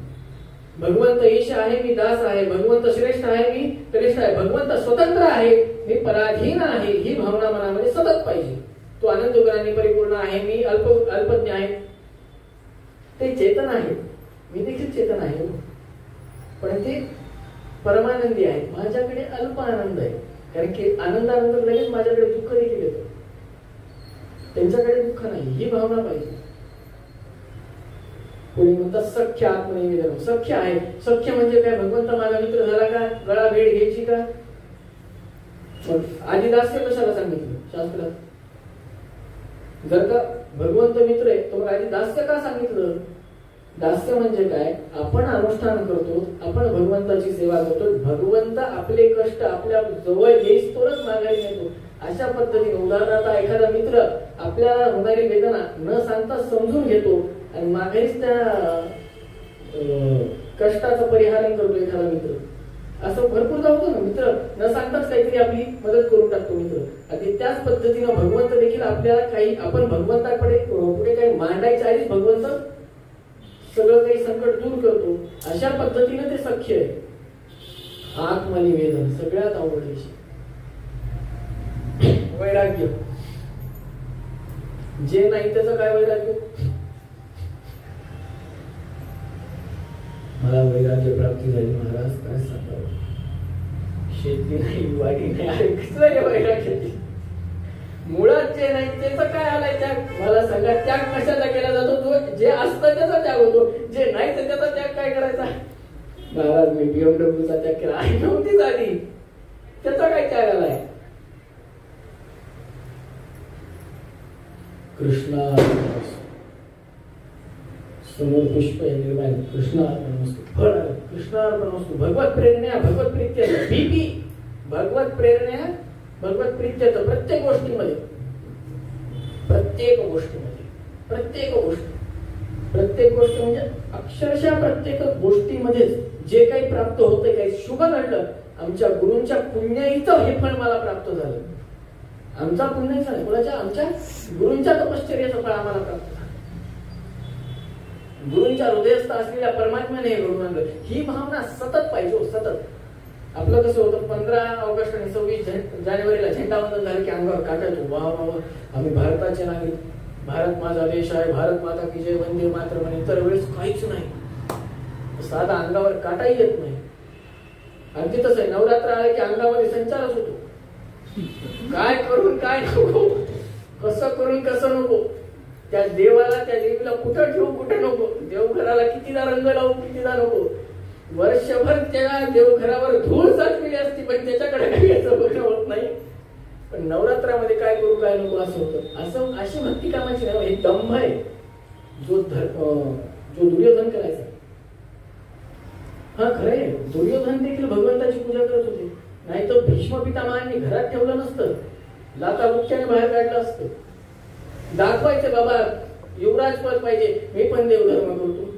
भगवंत ईश आहे, मी दास आहे. भगवंत श्रेष्ठ आहे, मी श्रेष्ठ आहे. भगवंत स्वतंत्र आहे, मी पराधीन आहे. ही भावना मनामध्ये सतत पाहिजे. तो आनंद गुणांनी परिपूर्ण आहे, मी अल्पज्ञ आहे. ते चेतन आहे, मी देखील चेतन आहे, पण ते परमानंदी आहे. माझ्याकडे अल्प आनंद आहे, कारण की आनंदानंतर लगेच माझ्याकडे दुःख देखील येतं. त्यांच्याकडे दुःख नाही, ही भावना पाहिजे. कोणी म्हणतात सख्य आत्मनिवेदन. सख्य आहे. सख्य म्हणजे काय? भगवंत माझा मित्र झाला का? गळा भेट घ्यायची का? आधी दास्य कशाला सांगितलं शास्त्रात? जर का भगवंत मित्र आहे तर आधी दास्य का सांगितलं? दास्य म्हणजे काय? आपण अनुष्ठान करतो, आपण भगवंताची सेवा करतो, भगवंत आपले कष्ट आपल्या जवळ येईस तोच माघारी नेतो. अशा पद्धतीने उदाहरणार्थ एखादा मित्र आपल्याला होणारी वेदना न सांगता समजून घेतो आणि माघारीच त्या कष्टाचं परिहार करतो एखादा मित्र. असं भरपूरदा होतं ना, मित्र न सांगताच काहीतरी आपली मदत करून टाकतो मित्र. आणि त्याच पद्धतीनं भगवंत देखील आपल्याला काही आपण भगवंताकडे पुढे काही मांडायच्या आधीच भगवंत सगळं काही संकट दूर करतो. अशा पद्धतीने ते सख्य आहे. आत्मनिवेदन सगळ्यात अवघड विषय. वैराग्य जे नाही त्याचं काय वैराग्य? मला वैराग्य प्राप्ती झाली महाराज, काय सांगावं? शेती नाही, वाडी नाही, कसं वैराग्याची? मुळात जे नाही त्याचं काय आलाय त्याग? मला सांगा, त्याग कशाचा केला जातो? तो जे असतं त्याचा त्याग होतो, जे नाही तर त्याचा त्याग काय करायचा? महाराज मी BMW चा त्याग केला, आई नव्हतीच आधी, त्याचा काय त्याग आलाय? कृष्णा समोर पुष्प निर्माण, कृष्णार्पणमस्तु. फळ कृष्णार्पणमस्तु. भगवत प्रेरणा, भगवत प्रीत्यर्थ. BP भगवत प्रेरणा, भगवत प्रीत्यर्थ. प्रत्येक गोष्टीमध्ये, प्रत्येक गोष्टीमध्ये, प्रत्येक गोष्ट म्हणजे अक्षरशः प्रत्येक गोष्टीमध्ये जे काही प्राप्त होतंय, काही शुभ घडलं, आमच्या गुरूंच्या पुण्याईचं हे फळ मला प्राप्त झालं. आमचा पुण्याचा नाही, कोणाच्या? आमच्या गुरूंच्या तपश्चर्याचं फळ आम्हाला प्राप्त झालं. गुरूंच्या हृदयस्थ असलेल्या परमात्म्याने हे घडून आणलं. ही भावना सतत पाहिजे, सतत. आपलं कसं होतं, 15 ऑगस्ट आणि 26 जानेवारीला झेंडावंदन झालं की अंगावर काटा येतो. वा वा, आम्ही भारताचे नागरिक, भारत माझा देश आहे, भारत माता की जय, वंदे मातरम. आणि इतर वेळेस काहीच नाही, साधा अंगावर काटाही येत नाही. अगदी तसं आहे. नवरात्र आले की अंगामध्ये संचारच होतो. काय करून काय नको, कसं करून कसं नको, त्या देवाला त्या देवीला कुठं ठेवू कुठं नको, देवघराला कितीदा रंग लावू कितीदा नको. वर्षभर त्या देवघरावर धूळ साठलेली असती पण त्याच्याकडे काही याचं बघणं होत नाही. पण नवरात्रामध्ये काय करू काय नको असं होतं. असं अशी भक्ती कामाची नाही. हे दंभ आहे जो दुर्योधन करायचा. हा खरं आहे, दुर्योधन देखील भगवंताची पूजा करत होते. नाही तर भीष्म पितामहांनी घरात ठेवलं नसतं, लाता बुक्क्याने बाहेर काढलं असतं. दाखवायचं बाबा युवराज पद पाहिजे, मी पण देवधर्म करतो.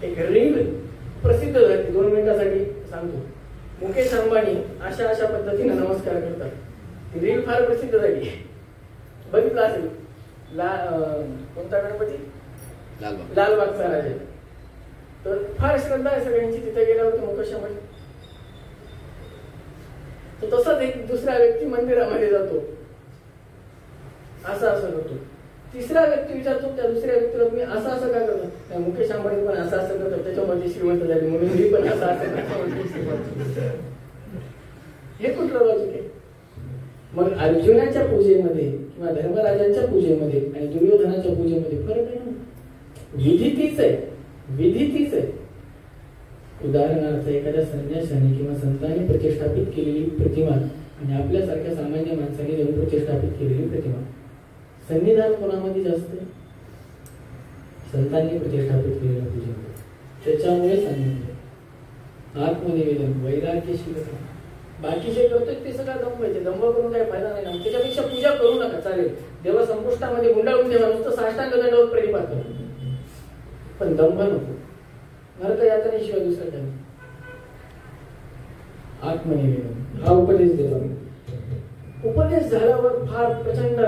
एक रील प्रसिद्ध झाली, 2 मिनिटासाठी सांगतो. मुकेश अंबानी अशा पद्धतीने नमस्कार करतात. ती रील फार प्रसिद्ध झाली, बघितलं असेल. कोणता गणपती? लालबागचा राजा. तर फार श्रद्धा आहे सगळ्यांची. तिथे गेल्यावर मुकेश अंबानी तो तसाच एक दुसरा व्यक्ती मंदिरामध्ये जातो, असं करतो. तिसरा व्यक्ती विचारतो त्या दुसऱ्या व्यक्तीला, तुम्ही असं का करतो? मुकेश अंबानी पण असं करतो, त्याच्यामध्ये श्रीमंत झाली म्हणून मी पण असं करतो. हे कुठलं लॉजिक आहे? मग अर्जुनाच्या पूजेमध्ये किंवा धर्मराजांच्या पूजेमध्ये आणि दुर्योधनाच्या पूजेमध्ये फरक आहे ना. विधी तीच आहे. उदाहरणार्थ एखाद्या संन्यासाने किंवा संतांनी प्रतिष्ठापित केलेली प्रतिमा आणि आपल्यासारख्या सामान्य माणसाने जाऊन प्रतिष्ठापित केलेली प्रतिमा, संविधान कोणामध्ये जास्त आहे? संतांनी प्रतिष्ठापित केलेल्या पूजेमध्ये. त्याच्यामुळे सांगितलं आत्मनिवेदन, वैराग्यशीलता. बाकीचे करतोय ते सगळं दंभ आहे. दंभ करून काही फायदा नाही ना. त्याच्यापेक्षा पूजा करू नका, चालेल. देवा संपुष्टामध्ये गुंडाळून ठेवा, नुसतं साष्टांग दंडावर प्रणिपात करा, पण दंभ नको. नरक यातनेशिवाय दुसरं काही. आत्मनिवेदन हा उपदेश दिला. उपदेश झाल्यावर फार प्रचंड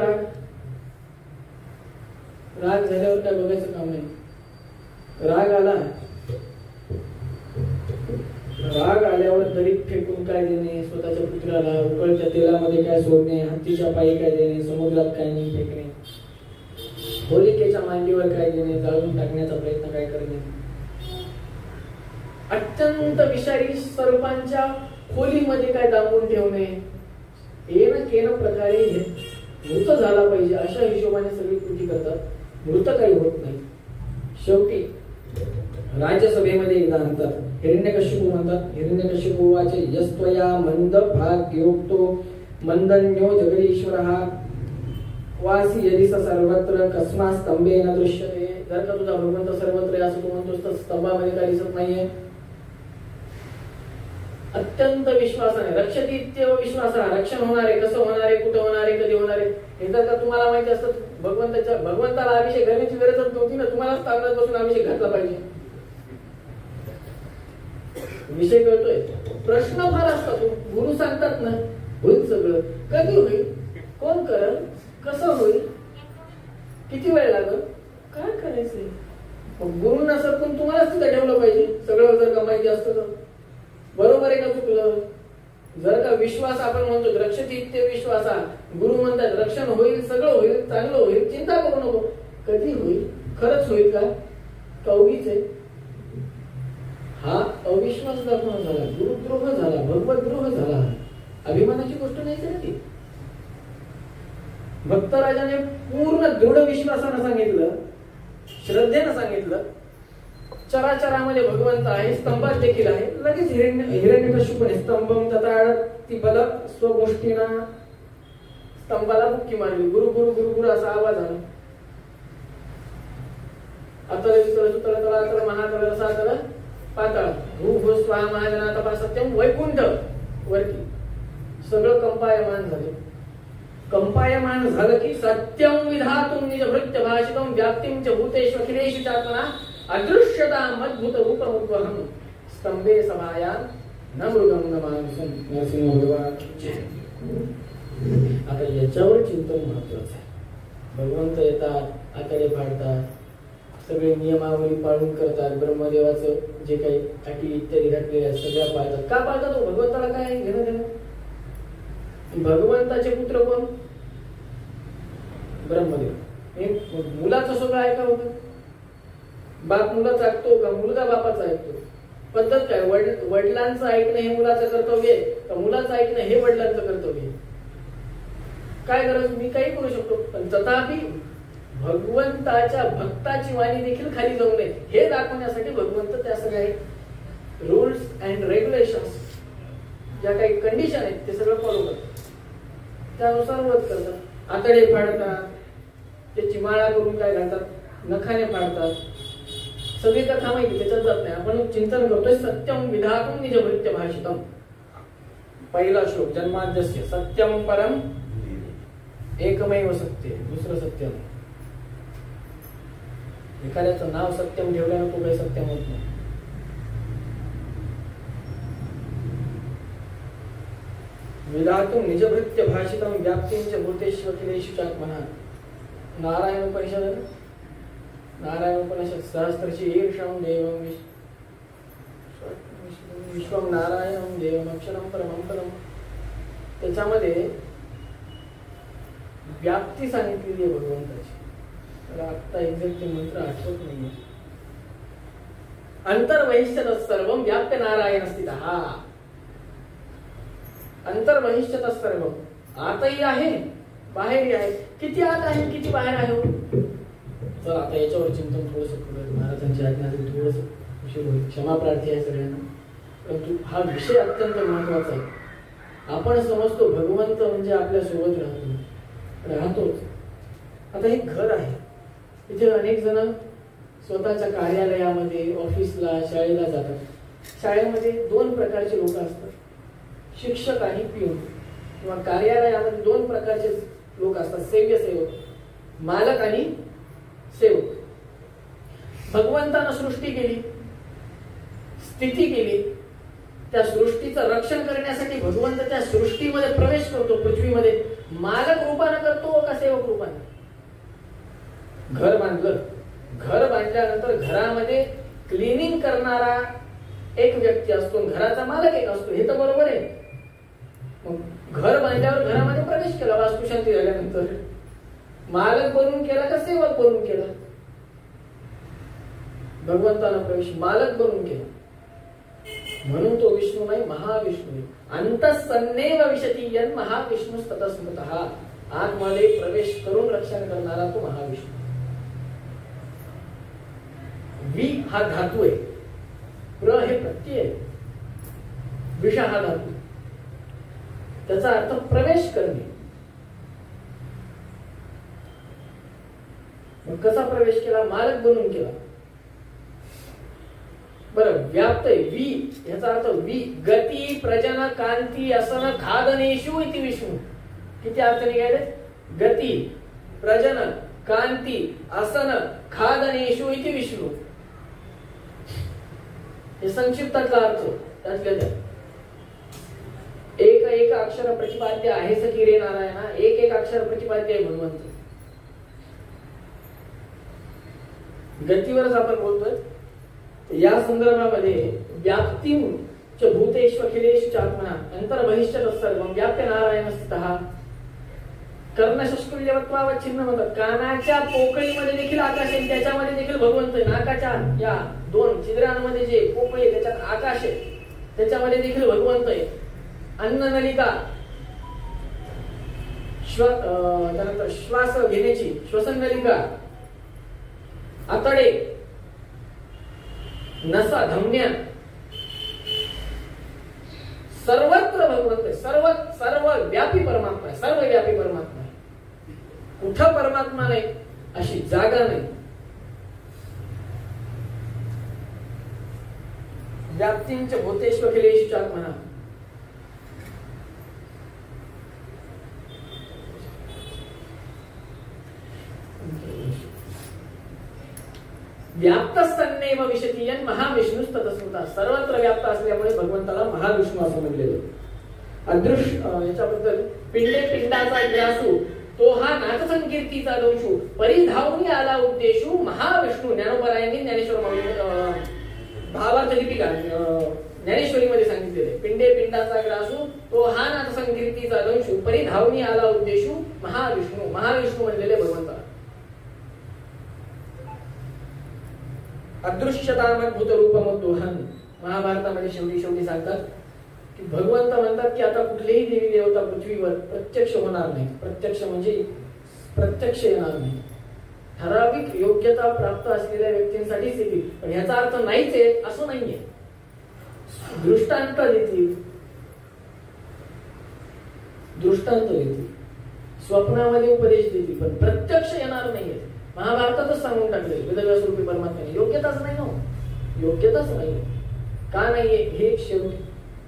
राग झाल्यावर काय बघायचं काम नाही. राग आल्यावर दरीत फेकून काय देणे, स्वतःच्या पुत्राला उकळत्या तेलामध्ये काय सोडणे, हत्तीच्या पायी काय देणे, समुद्रात काय नाही फेकणे, होलिकेच्या मांडीवर काय देणे, जाळून टाकण्याचा प्रयत्न काय करणे, अत्यंत विषारी सर्पांच्या खोलीमध्ये काय दाबून ठेवणे, केन प्रकारे मृत झाला पाहिजे अशा हिशोबाने सगळी कृती करतात. मृत काही होत नाही. शेवटी राज्यसभेमध्ये एकदा म्हणतात, हिरण्यकशिपू म्हणतात, हिरण्यकशिपू वाचे यस्त्वया मंद भाग्योक्तो मंदन्यो जगदीश्वरः वासी यदिस सर्वत्र कस्मा स्तंभे न दृश्यते. जर का तुझा भगवंत सर्वत्र असं तू म्हणतोस तर स्तंभामध्ये काही दिसत नाहीये. अत्यंत विश्वासाने रक्षतीत्येव विश्वासा. रक्षण होणार आहे, कसं होणार आहे, कुठं होणार आहे, कधी होणार आहे हे जर का तुम्हाला माहिती असतं, भगवंताला अभिषेक घालण्याची गरजच नव्हती ना. तुम्हालाच तांदळात बसून अभिषेक घातला पाहिजे. विषय कळतोय. प्रश्न फार असतात. गुरु सांगतात ना होईल सगळं, कधी होईल, कोण करल, कसं होईल, किती वेळ लागल, काय करायचंय. गुरुंना सरकून तुम्हालाच तिथं ठेवलं पाहिजे. सगळं जर का माहिती असतं तर बरोबर आहे का चुकलं? जर का विश्वास आपण म्हणतो रक्षतीत्य विश्वासा, गुरु म्हणतात रक्षण होईल, सगळं होईल, चांगलं होईल, चिंता करू नको. कधी होईल, खरंच होईल का उगीच आहे? हा अविश्वास दाखवणं झाला, गुरुद्रोह झाला, भगवद्रोह झाला. अभिमानाची गोष्ट नाही का ती. भक्तराजाने पूर्ण दृढ विश्वासानं सांगितलं, श्रद्धेनं सांगितलं, चराचरामध्ये भगवंत आहे, स्तंभात देखील आहे. लगेच हिरण्यकशिपूने स्तंभम तथाती बल स्वगोष्टीना स्तंभाला बुक्की मारली. गुरु गुरु गुरु गुरु असा आवाज आला. अतल वितल सुतल तलातल महातल सातल पाताळ भू भू स्वाहा महाजना तपा सत्यम वैकुंठ वरती सगळं कंपायमान झाले. कंपायमान झालं की सत्यम विधातुम निज भृत्य भाषितम व्याप्तिम च भूतेषु अखिलेषु चात्मना अदृश्यता मद्भुत रूपमुद्वहम स्तंभे सभाया न मृगम न मानसम. नरसिंह भगवान. आता याच्यावर चिंतन महत्वाचं आहे. भगवंत येतात, आकडे फाडतात, सगळे नियमावली पाळून करतात, ब्रह्मदेवाचं जे काही अटी इत्यादी घातलेले आहेत सगळ्या पाळतात. का पाळतात? भगवंताला काय घेणं देणं? भगवंताचे पुत्र कोण? ब्रह्मदेव. मुलाचं सगळं ऐका होतं. बाप मुलाचं ऐकतो का? मुलगा बापाचं ऐकतो? पद्धत काय? वडिलांचं ऐकणं हे मुलाचं कर्तव्य आहे का मुलाचं ऐकणं हे वडिलांचं कर्तव्य आहे? काय गरज? मी काही करू शकतो, पण तथापि भगवंताच्या भक्ताची वाणी देखील खाली जाऊ नये हे दाखवण्यासाठी भगवंत त्या सगळ्या रूल्स अँड रेग्युलेशन्स, ज्या काही कंडिशन आहेत ते सगळं फॉलो करतात, त्यानुसार वध करतात. आतडे फाडतात, त्याची माळा करून काय घालतात, नखाने फाडतात. सगळी कथा माहिती, त्याच्यात जात नाही. आपण चिंतन करतोय सत्यम विधातुम निजभृत्य भाषितम. पहिला श्लोक जन्माद्यस्य सत्यम परम एकमेव सत्य, दुसरं सत्यम. एखाद्याचं नाव सत्यम ठेवल्यानं तो काही सत्यम होत नाही. विधातुम निजभृत्य भाषितम व्याप्तींच भूतेष्वखिलेषु चात्मनः. नारायण उपनिषद, नारायण उपनिषद सहस्रशीर्षं देवं विश्वं नारायणं देवं अक्षरं परमं पदं. त्याच्यामध्ये व्याप्ती सांगितलेली आहे भगवंताची. तर आता एक्झॅक्ट मंत्र आठवत नाहीये. अंतर्बहिष्यतः सर्वं व्याप्य नारायण स्थितः. अंतर्बहिष्यतः सर्वं, आतही आहे बाहेरही आहे. किती आत आहे किती बाहेर आहे? तर आता याच्यावर चिंतन थोडंसं करूया. महाराजांची आज्ञा थोडस उशीर होईल, क्षमा प्रार्थी आहे सगळ्यांना. परंतु हा विषय अत्यंत महत्वाचा आहे. आपण समजतो भगवंत म्हणजे आपल्या सोबत राहतोच. आता हे घर आहे, इथे अनेक जण स्वतःच्या कार्यालयामध्ये, ऑफिसला, शाळेला जातात. शाळेमध्ये दोन प्रकारचे लोक असतात, शिक्षक आणि पिऊन. किंवा कार्यालयामध्ये दोन प्रकारचे लोक असतात, सेव्य सेवक, मालक आणि सेवक. भगवंतानं सृष्टी केली, स्थिती केली. त्या सृष्टीचं रक्षण करण्यासाठी भगवंत त्या सृष्टीमध्ये प्रवेश करतो, पृथ्वीमध्ये. मालक रूपानं करतो का सेवक रूपानं? घर बांधलं, घर बांधल्यानंतर घरामध्ये क्लिनिंग करणारा एक व्यक्ती असतो, घराचा मालक एक असतो. हे तर बरोबर आहे. मग घर बांधल्यावर घरामध्ये प्रवेश केला, वास्तुशांती झाल्यानंतर मालक बनून केला का सेवक बनून केला? भगवंतानं प्रवेश मालक बनून केला. म्हणून तो विष्णू नाही, महाविष्णू. अंतःसन्नेव विशती यन् महाविष्णू ततस्मृतः. आतमध्ये प्रवेश करून रक्षण करणारा तो महाविष्णू. वि हा धातू आहे, प्र हे प्रत्यय आहे, विष हा धातू. त्याचा अर्थ प्रवेश करणे. मग कसा प्रवेश केला? मालक बनून केला. बरं, व्याप्त आहे. वि याचा अर्थ वि गती प्रजन कांती असन खादनेषु इति विष्णू. किती अर्थ निघाले? गती प्रजन कांती असन खादनेषु इति विष्णू. हे संक्षिप्तातला अर्थ. त्यातल्या एक एक अक्षर प्रतिपाद्य आहे सखी रे नारायणा. एक एक अक्षर प्रतिपाद्य आहे भगवंत. गतीवरच आपण बोलतोय. या संदर्भामध्ये व्याप्तीं च भूतेष्वखिलेषु चात्मना अंतर्बहिष्यतः सर्वं व्याप्य नारायण स्थितः. कर्णशस्कुल्यवत्वावच्छिन्न म्हणतात. कानाच्या पोकळीमध्ये देखील आकाश आहे, त्याच्यामध्ये देखील भगवंत आहे. नाकाच्या या दोन छिद्रांमध्ये जे पोकळी आहे त्याच्यात आकाश आहे, त्याच्यामध्ये देखील भगवंत आहे. अन्ननलिका, त्यानंतर श्वास घेण्याची श्वसन नलिका, आतडे, नसा, धमन्या, सर्वत्र भगवंत आहे. सर्व व्यापी परमात्मा आहे. सर्व व्यापी परमात्मा आहे. कुठं परमात्मा नाही अशी जागा नाही. व्याप्तींच भूतेष्वखिलेषु चात्मनः. व्याप्तस्तन्नेव विशती यन् महाविष्णुस्ततस्मृतः. सर्वत्र व्याप्त असल्यामुळे भगवंताला महाविष्णू असं म्हणलेलं. अदृश्य याच्याबद्दल पिंडे पिंडाचा ग्रासू तो हा नाथसंकीर्तीचा दोषू परिधावनी आला उद्देशू महाविष्णू. ज्ञानोबरायांनी ज्ञानेश्वर भावार्थ दीपिका ज्ञानेश्वरीमध्ये सांगितलेले. पिंडे पिंडाचा ग्रासू तो हा नाथसंकीर्तीचा दोषू परिधावनी आला उद्देशू महाविष्णू. महाविष्णू म्हणलेले भगवंताला. अदृश्यतामद्भुत रूपमद्दोहन. महाभारतामध्ये शेवटी सांगतात की भगवंत म्हणतात की आता कुठलेही देवी देवता पृथ्वीवर प्रत्यक्ष होणार नाही. प्रत्यक्ष म्हणजे प्रत्यक्ष येणार नाही. ठराविक योग्यता प्राप्त असलेल्या व्यक्तींसाठीच येतील. पण ह्याचा अर्थ नाहीच आहे असं नाहीये. दृष्टांत देतील, स्वप्नामध्ये उपदेश देतील, पण प्रत्यक्ष येणार नाहीये. महाभारतातच सांगून टाकले वेदव्यास रूपी परमात्म्याने. योग्यताच नाही हो, योग्यताच नाहीये. का नाहीये हे शेवटी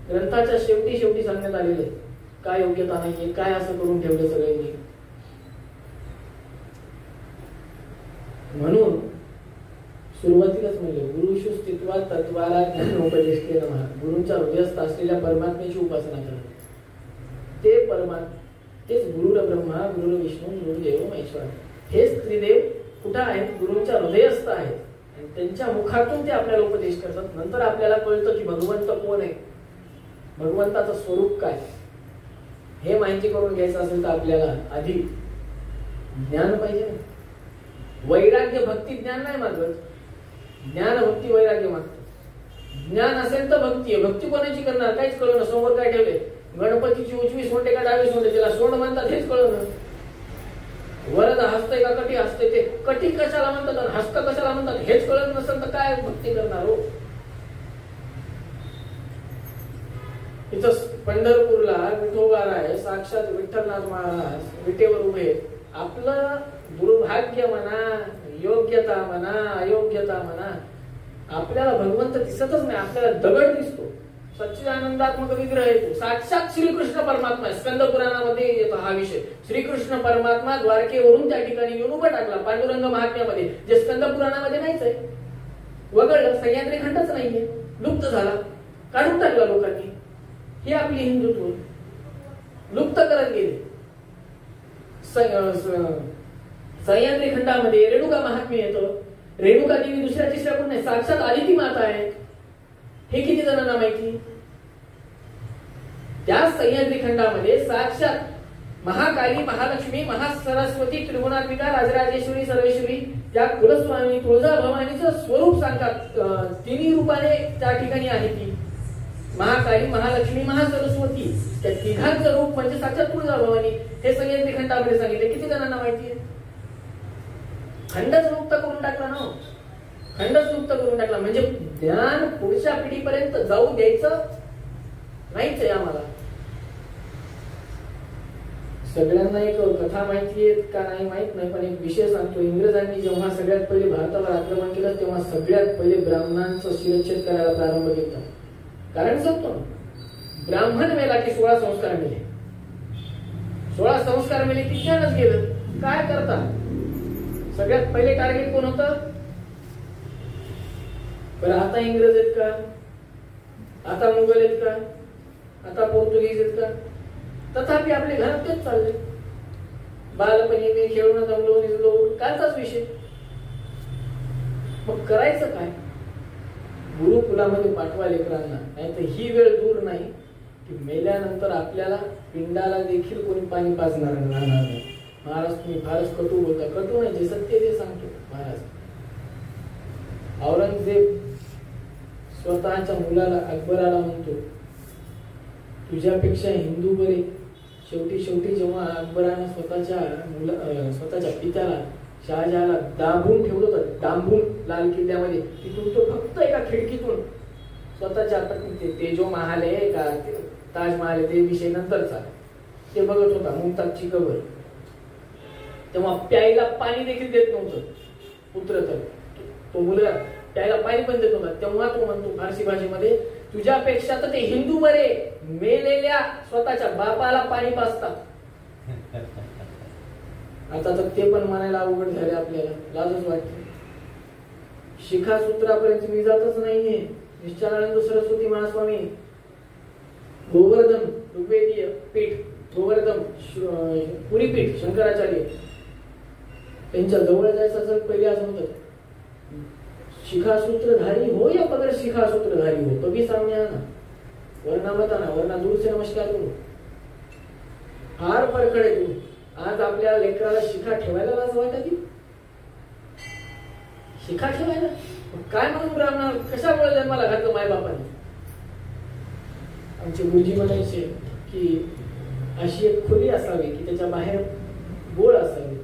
ग्रंथाच्या शेवटी सांगण्यात आलेले. काय योग्यता नाहीये, काय असं करून ठेवलं सगळ्यांनी. म्हणून सुरुवातीलाच म्हणले गुरुषु स्थित्वा तत्वाला ज्ञानोपदेश केला. गुरूंच्या हृदयस्थ असलेल्या परमात्म्याची उपासना करा. ते परमात्मा तेच गुरुर ब्रह्मा, गुरुर विष्णू, गुरुदेव महेश्वर. हेच त्रिदेव कुठं आहेत? गुरूंच्या हृदयस्थ आहेत. आणि त्यांच्या मुखातून ते आपल्याला उपदेश करतात. नंतर आपल्याला कळतं की भगवंत कोण आहे, भगवंताचं स्वरूप काय. हे माहिती करून घ्यायचं असेल तर आपल्याला आधी ज्ञान पाहिजे. वैराग्य भक्ती ज्ञान नाही मागत, ज्ञान भक्ती वैराग्य मागत. ज्ञान असेल तर भक्ती आहे. भक्ती कोणाची करणार? काहीच कळलं. समोर काय ठेवले? गणपतीची उजवी सोंडे का डावी सोंडे? त्याला सोंड म्हणतात हेच कळलं. वरद हसते का कटी हसते? ते कटी कशाला म्हणतात आणि हस्त कशाला म्हणतात हेच कळत नसेल तर काय भक्ती करणार हो. इथं पंढरपूरला विठोबाराय साक्षात विठ्ठलनाथ महाराज विटेवर उभे. आपलं दुर्भाग्य म्हणा, योग्यता म्हणा, अयोग्यता म्हणा, आपल्याला भगवंत दिसतच नाही. आपल्याला दगड दिसतो. सच्चिदानंदात्मक विग्रह येतो. साक्षात श्रीकृष्ण परमात्मा. स्कंद पुराणामध्ये येतो हा विषय. श्रीकृष्ण परमात्मा द्वारकेवरून त्या ठिकाणी येऊन उभा टाकला. पांडुरंग महात्म्यामध्ये, जे स्कंद पुराणामध्ये नाहीच आहे. वगळलं. सह्याद्री खंडच नाहीये, लुप्त झाला, काढून टाकला लोकांनी. हे आपली हिंदुत्व लुप्त करत गेले. सह्याद्री खंडामध्ये रेणुका महात्म्य येतं. रेणुका देवी दुसऱ्या तिसऱ्या कोण नाही, साक्षात आदिती माता आहे. हे किती जणांना माहिती? त्या सह्याद्री खंडामध्ये साक्षात महाकाली, महालक्ष्मी, महासरस्वती, त्रिगुणात्मिका, राजराजेश्वरी, सर्वेश्वरी, त्या कुलस्वामी तुळजाभवानीचं स्वरूप सांगतात. तिन्ही रूपाने त्या ठिकाणी आहे. ती महाकाली, महालक्ष्मी, महासरस्वती, त्या तिघांचं रूप म्हणजे साक्षात तुळजाभवानी. हे सह्याद्री खंडामध्ये सांगितले. किती जणांना माहिती आहे? खंडच मुक्त करून टाकला ना, खंडच मुक्त करून टाकला. म्हणजे ज्ञान पुढच्या पिढीपर्यंत जाऊ द्यायचं नाहीच आहे आम्हाला. सगळ्यांना एक कथा माहिती आहे का नाही माहित नाही, पण एक विषय सांगतो. इंग्रजांनी जेव्हा सगळ्यात पहिले भारतावर आक्रमण केलं तेव्हा सगळ्यात पहिले ब्राह्मणांचं शिरच्छेद करायला प्रारंभ केला. कारण सांगतो, ब्राह्मण मेला की 16 संस्कार मिळे. 16 संस्कार मिळे की ज्ञानच गेलं. काय करता? सगळ्यात पहिले टार्गेट कोण होतं? पण आता इंग्रज आहेत का? आता मुघल आहेत का? आता पोर्तुगीज आहेत का? तथापि आपले घरात तेच चालले. बालपणी मी खेळून जमलो निजलो कालचाच विषय. मग करायचं काय? गुरुकुलामध्ये पाठवा लेकरांना. नाही तर ही वेळ दूर नाही की मेल्यानंतर आपल्याला पिंडाला देखील कोणी पाणी पाजणार नाही. महाराज तुम्ही फारच कटू बोलता. कटू नाही, जे सत्य ते सांगतो महाराज. औरंगजेब स्वतःच्या मुलाला अकबराला म्हणतो तुझ्यापेक्षा हिंदू बरे. शेवटी जेव्हा अकबराने स्वतःच्या पित्याला शहाजहाला दाबून ठेवलं होतं, दाबून लाल किल्ल्यामध्ये, तिथून तो फक्त एका खिडकीतून स्वतःच्या ते जो महाल आहे का ताजमहाल आहे ते विषय नंतरचा ते बघत होता. मुमताजची कबर. तेव्हा प्यायला पाणी देखील देत नव्हतं पुत्र. तर तो मुलगा प्यायला पाणी पण देत नव्हता. तेव्हा तो म्हणतो फारसी भाषेमध्ये तुझ्यापेक्षा तर ते हिंदू बरे, मेलेल्या स्वतःच्या बापाला पाणी पाजतात. आता तर ते पण म्हणायला अवघड झाले आपल्याला, लाजच वाटते. शिखा सूत्रापर्यंत मी जातच नाहीये. निश्चलानंद सरस्वती महास्वामी गोवर्धन ऋग्वेदीय पीठ, गोवर्धन पुरी पीठ शंकराचार्य त्यांच्या जवळ जायचं असेल पहिले असं म्हणतात शिखासूत्रधारी हो या पदर शिखासूत्रधारी हो कभी सामने आना वरना मत आना वरना दूर से नमस्कार करू. फार परखड आहे तू. आज आपल्या लेकराला शिखा ठेवायला लाज वाटते. शिखा ठेवायला काय म्हणून ब्राह्मण कशामुळे जन्माला घातलं मायबापाने. आमचे गुरुजी म्हणायचे की अशी एक खोली असावी की त्याच्या बाहेर बोळ असावी,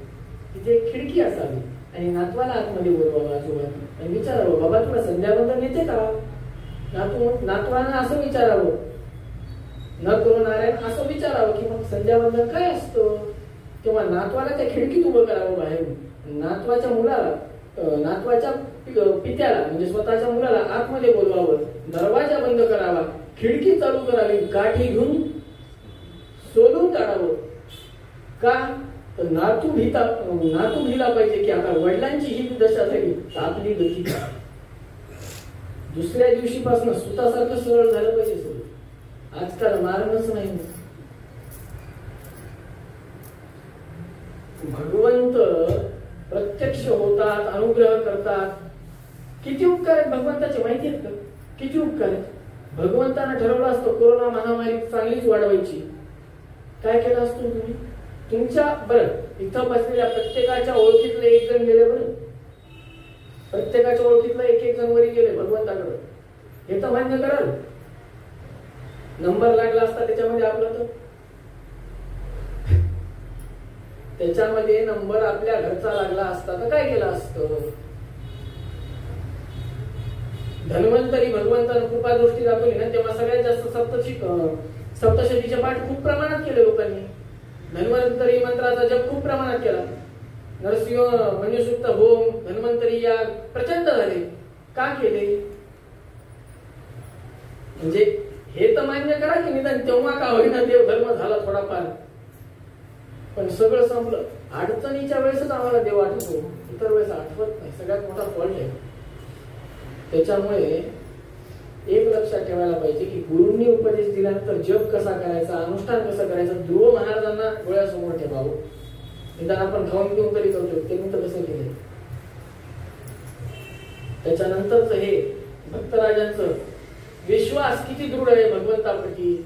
तिथे एक खिडकी असावी आणि नातवाला आतमध्ये बोलवावं आजोबांना आणि विचारावं, बाबा तुला संध्यावंदन येते का. नातवानं असं विचारावं, न करू नारायण असं विचारावं की मग संध्यावंदन काय असतं. तेव्हा नातवाला त्या खिडकीत उभं करावं बाहेरून, नातवाच्या मुलाला नातवाच्या पित्याला म्हणजे स्वतःच्या मुलाला आतमध्ये बोलवावं, दरवाजा बंद करावा, खिडकी चालू करावी, गाठी घेऊन सोडून काढावं. का तर नातू भिला पाहिजे की आता वडिलांची ही दशा झाली तर आपली गती काय. दुसऱ्या दिवशीपासून सुतासारखं सरळ झालं पाहिजे सगळं. आजकाल मारणच नाही. भगवंत प्रत्यक्ष होतात, अनुग्रह करतात. किती उपकार आहेत भगवंताचे माहिती आहेत का. किती उपकार आहेत. भगवंतानं ठरवलं असतं कोरोना महामारी चांगलीच वाढवायची, काय केलं असतं तुम्ही. तुमच्या बरं इथं बसलेल्या प्रत्येकाच्या ओळखीतले एक जण गेले, बरं प्रत्येकाच्या ओळखीतला एक जण वरी गेले भगवंताकडे, हे तर मान्य कराल. नंबर लागला असता त्याच्यामध्ये आपला तर त्याच्यामध्ये नंबर आपल्या घरचा लागला असता तर काय केलं असतं. धन्वंतरी भगवंतानं कृपा दृष्टी दाखवली ना तेव्हा सगळ्यात जास्त सप्तशतीचे पाठ खूप प्रमाणात केले लोकांनी. धन्वंतरी मंत्राचा जप खूप प्रमाणात केला. नरसिंह मनुसूक्त होम धन्वंतरी या प्रचंड झाले. का केले म्हणजे हे तर मान्य करा की निदान तेव्हा का होईना देव धर्म झाला थोडाफार, पण सगळं संपलं. अडचणीच्या वेळेसच आम्हाला देव आठवतो, इतर वेळेस आठवत नाही. सगळ्यात मोठा फॉल्ट आहे. त्याच्यामुळे एक लक्षात ठेवायला पाहिजे की गुरूंनी उपदेश दिल्यानंतर जप कसा करायचा, अनुष्ठान कसं करायचं, ध्रुव महाराजांना डोळ्यासमोर ठेवावं. निदान आपण खाऊन घेऊन तरी करतो, त्यांनी तर कसं केलंय. त्याच्यानंतरच हे भक्तराजांचं विश्वास किती दृढ आहे भगवंताप्रती.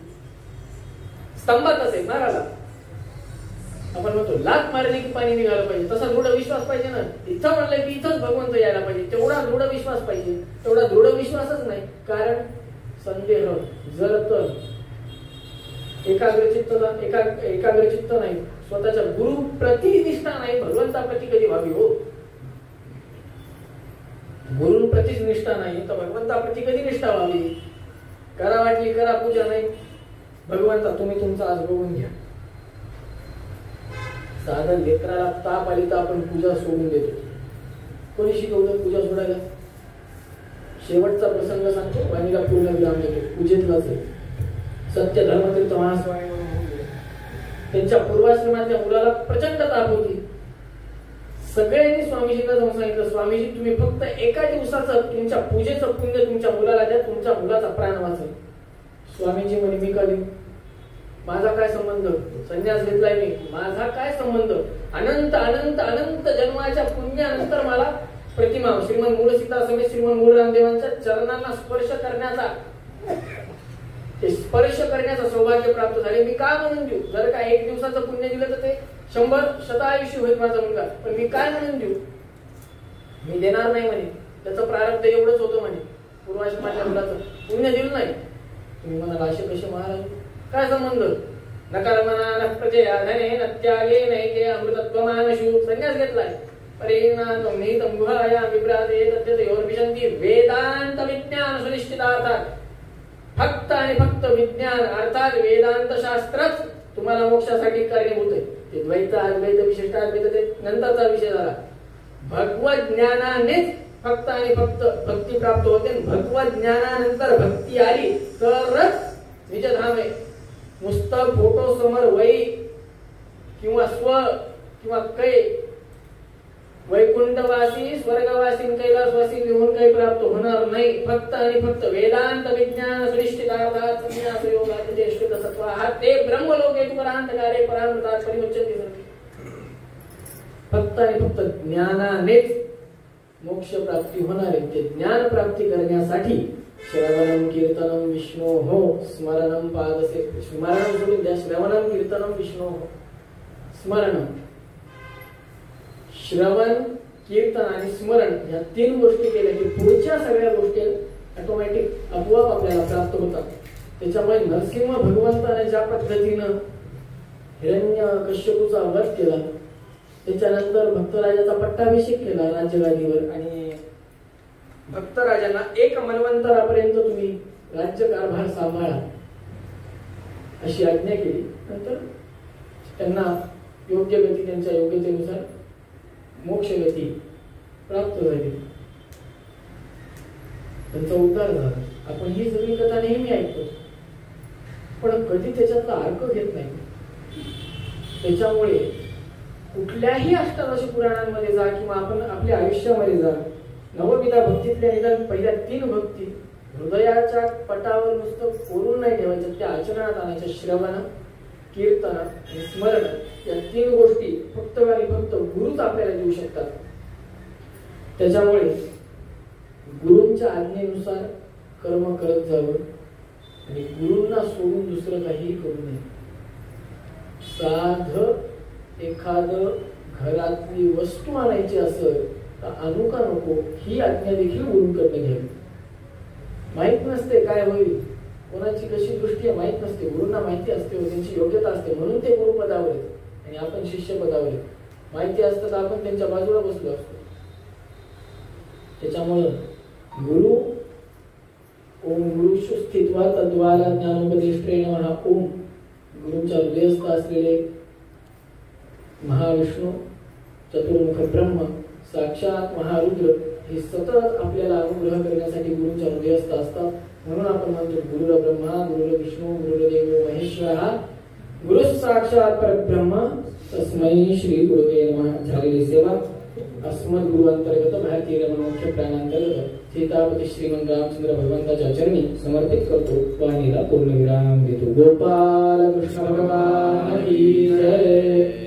स्तंभातच आहे माराला. आपण म्हणतो लात मारली की पाणी निघालं पाहिजे, तसा दृढ विश्वास पाहिजे ना. इथं म्हणलं की इथंच भगवंत यायला पाहिजे, तेवढा दृढ विश्वास पाहिजे. तेवढा दृढ विश्वासच नाही, कारण संदेह जर तर एकाग्रचित्त नाही, स्वतःच्या गुरु प्रति निष्ठा नाही, भगवंताप्रती कधी व्हावी हो. गुरु प्रतीच निष्ठा नाही तर भगवंताप्रती कधी निष्ठा व्हावी. करा वाटली करा पूजा, नाही भगवंता तुम्ही तुमचा आज बघून घ्या. साधन लेकराला ताप आली तर आपण पूजा सोडून देतो. कोणी शिकवलं पूजा सोडायला. शेवटचा प्रसंग सांगतो, वाणीला पूर्ण विराम देतो. पूजेतलाच सत्य धर्मतीर्थ महास्वामी त्यांच्या पूर्वाश्रमातल्या मुलाला प्रचंड ताप होती. सगळ्यांनी स्वामीजींना जाऊन सांगितलं, स्वामीजी तुम्ही फक्त एका दिवसाचं तुमच्या पूजेचं पुण्य तुमच्या मुलाला द्या, तुमच्या मुलाचा प्राण वाचेल. स्वामीजी म्हणे मी का देऊ, माझा काय संबंध, संन्यास घेतलाय मी, माझा काय संबंध. अनंत अनंत अनंत जन्माच्या पुण्यानंतर मला प्रतिमा श्रीमंत मूळ सीता समेत श्रीमंत मूळ रामदेवांच्या चरणांना स्पर्श करण्याचा सौभाग्य प्राप्त झाले. मी का म्हणून देऊ. जर का एक दिवसाचं पुण्य दिलं तर ते 100 शतायुष्य होईल माझा मुलगा, पण मी काय म्हणून देऊ. मी देणार नाही म्हणे, त्याचं प्रारब्ध एवढंच होतं म्हणे. पूर्वाश्रमाच्या मुलाचं पुण्य दिलं नाही. तुम्ही म्हणाल असे कसे महाराज, काय संबंध. नकार म्हणा न प्रजया धने न त्यागे नैके अमृतत्वमानशु. संन्यास घेतलाय. वेदांत विज्ञान सुनिश्चितार्थात, फक्त आणि फक्त विज्ञान अर्थात वेदांत शास्त्रच तुम्हाला मोक्षासाठी कारणीभूत आहे. ते द्वैत अद्वैत विशिष्ट अद्वैत ते नंतरचा विषय झाला. भगवत ज्ञानानेच फक्त आणि फक्त भक्ती प्राप्त होते. भगवत ज्ञानानंतर भक्ती आली तरच निजधाम आहे. नुसतं फोटो समोर वै किंवा स्व किंवा कै वैकुंठवासी स्वर्गवासी कैलासवासी लिहून काही प्राप्त होणार नाही. फक्त आणि फक्त वेदांत विज्ञान सुनिश्चितार्थात संन्यास योगात ज्येष्ठ सत्व हा ते ब्रह्मलोके परांतकारे परामृतात परिमुच्यते. फक्त आणि फक्त ज्ञानानेच मोक्ष प्राप्ती होणार आहे. ते ज्ञान प्राप्ती करण्यासाठी श्रवणम कीर्तनम विष्णो हो स्मरणम पादसे. स्मरण सोडून द्या. श्रवणम कीर्तनम विष्णो हो स्मरणम. श्रवण कीर्तन आणि स्मरण या 3 गोष्टी केल्या की पुढच्या सगळ्या गोष्टी ऑटोमॅटिक आपोआप आपल्याला प्राप्त होतात. त्याच्यामुळे नरसिंह भगवंताने ज्या पद्धतीनं हिरण्यकश्यपूचा वध केला, त्याच्यानंतर भक्तराजाचा पट्टाभिषेक केला राज्यगादीवर आणि भक्तराजांना 1 मन्वंतरापर्यंत तुम्ही राज्यकारभार सांभाळा अशी आज्ञा केली. नंतर त्यांना योग्य गती, त्यांच्या योग्यतेनुसार मोक्ष गती प्राप्त झाली, त्यांचा उद्धार झाला. आपण ही सगळी कथा नेहमी ऐकतो पण कधी त्याच्यातला अर्थ घेत नाही. त्याच्यामुळे कुठल्याही अष्टादश पुराणांमध्ये जा किंवा आपण आपल्या आयुष्यामध्ये जा, नवविधा भक्तीतल्या निदान पहिल्या 3 भक्ती हृदयाच्या पटावर नुसतं कोरून नाही ठेवायचं, त्या आचरणात आणायच्या. श्रवण, कीर्तन आणि स्मरण या 3 गोष्टी फक्त आणि फक्त गुरुच आपल्याला देऊ शकतात. त्याच्यामुळे गुरूंच्या आज्ञेनुसार कर्म करत जावं आणि गुरूंना सोडून दुसरं काहीही करू नये. साध एखादं घरातली वस्तू आणायची असेल तर आणू का नको ही आज्ञा देखील गुरूंकडनं घ्यावी. माहित नसते काय होईल, कोणाची कशी दृष्टी आहे माहित नसते, गुरूंना माहिती असते, त्यांची योग्यता असते, म्हणून ते गुरुपदावर आहेत आणि आपण शिष्यपदावर आहेत. माहिती असतं तर आपण त्यांच्या बाजूला बसलो असतो. त्याच्यामुळं गुरु ओम गुरुषु स्थित्वा तद्वारा ज्ञानोपदेष्ट्रेण महा ओम, गुरूंच्या हृदयस्थ असलेले महाविष्णू, चतुर्मुख ब्रह्म, साक्षात महारुद्र हे सतत आपल्याला अनुग्रह करण्यासाठी गुरूंच्या हृदयस्थ असतात. म्हणून आपण म्हणतो गुरुर ब्रह्मा गुरुर विष्णू गुरुर्देवो महेश्वरा गुरु साक्षात परब्रह्म तस्मै श्री गुरुवे नमः. झालेली सेवा अस्मद गुरु अंतर्गत भारतीय रमणोक्ष प्राणांतर्गत सीतापती श्रीमंत रामचंद्र भगवंताच्या चरणी समर्पित करतो. वाणीला पूर्ण विराम देतो. गोपाल कृष्ण भगवान की जय.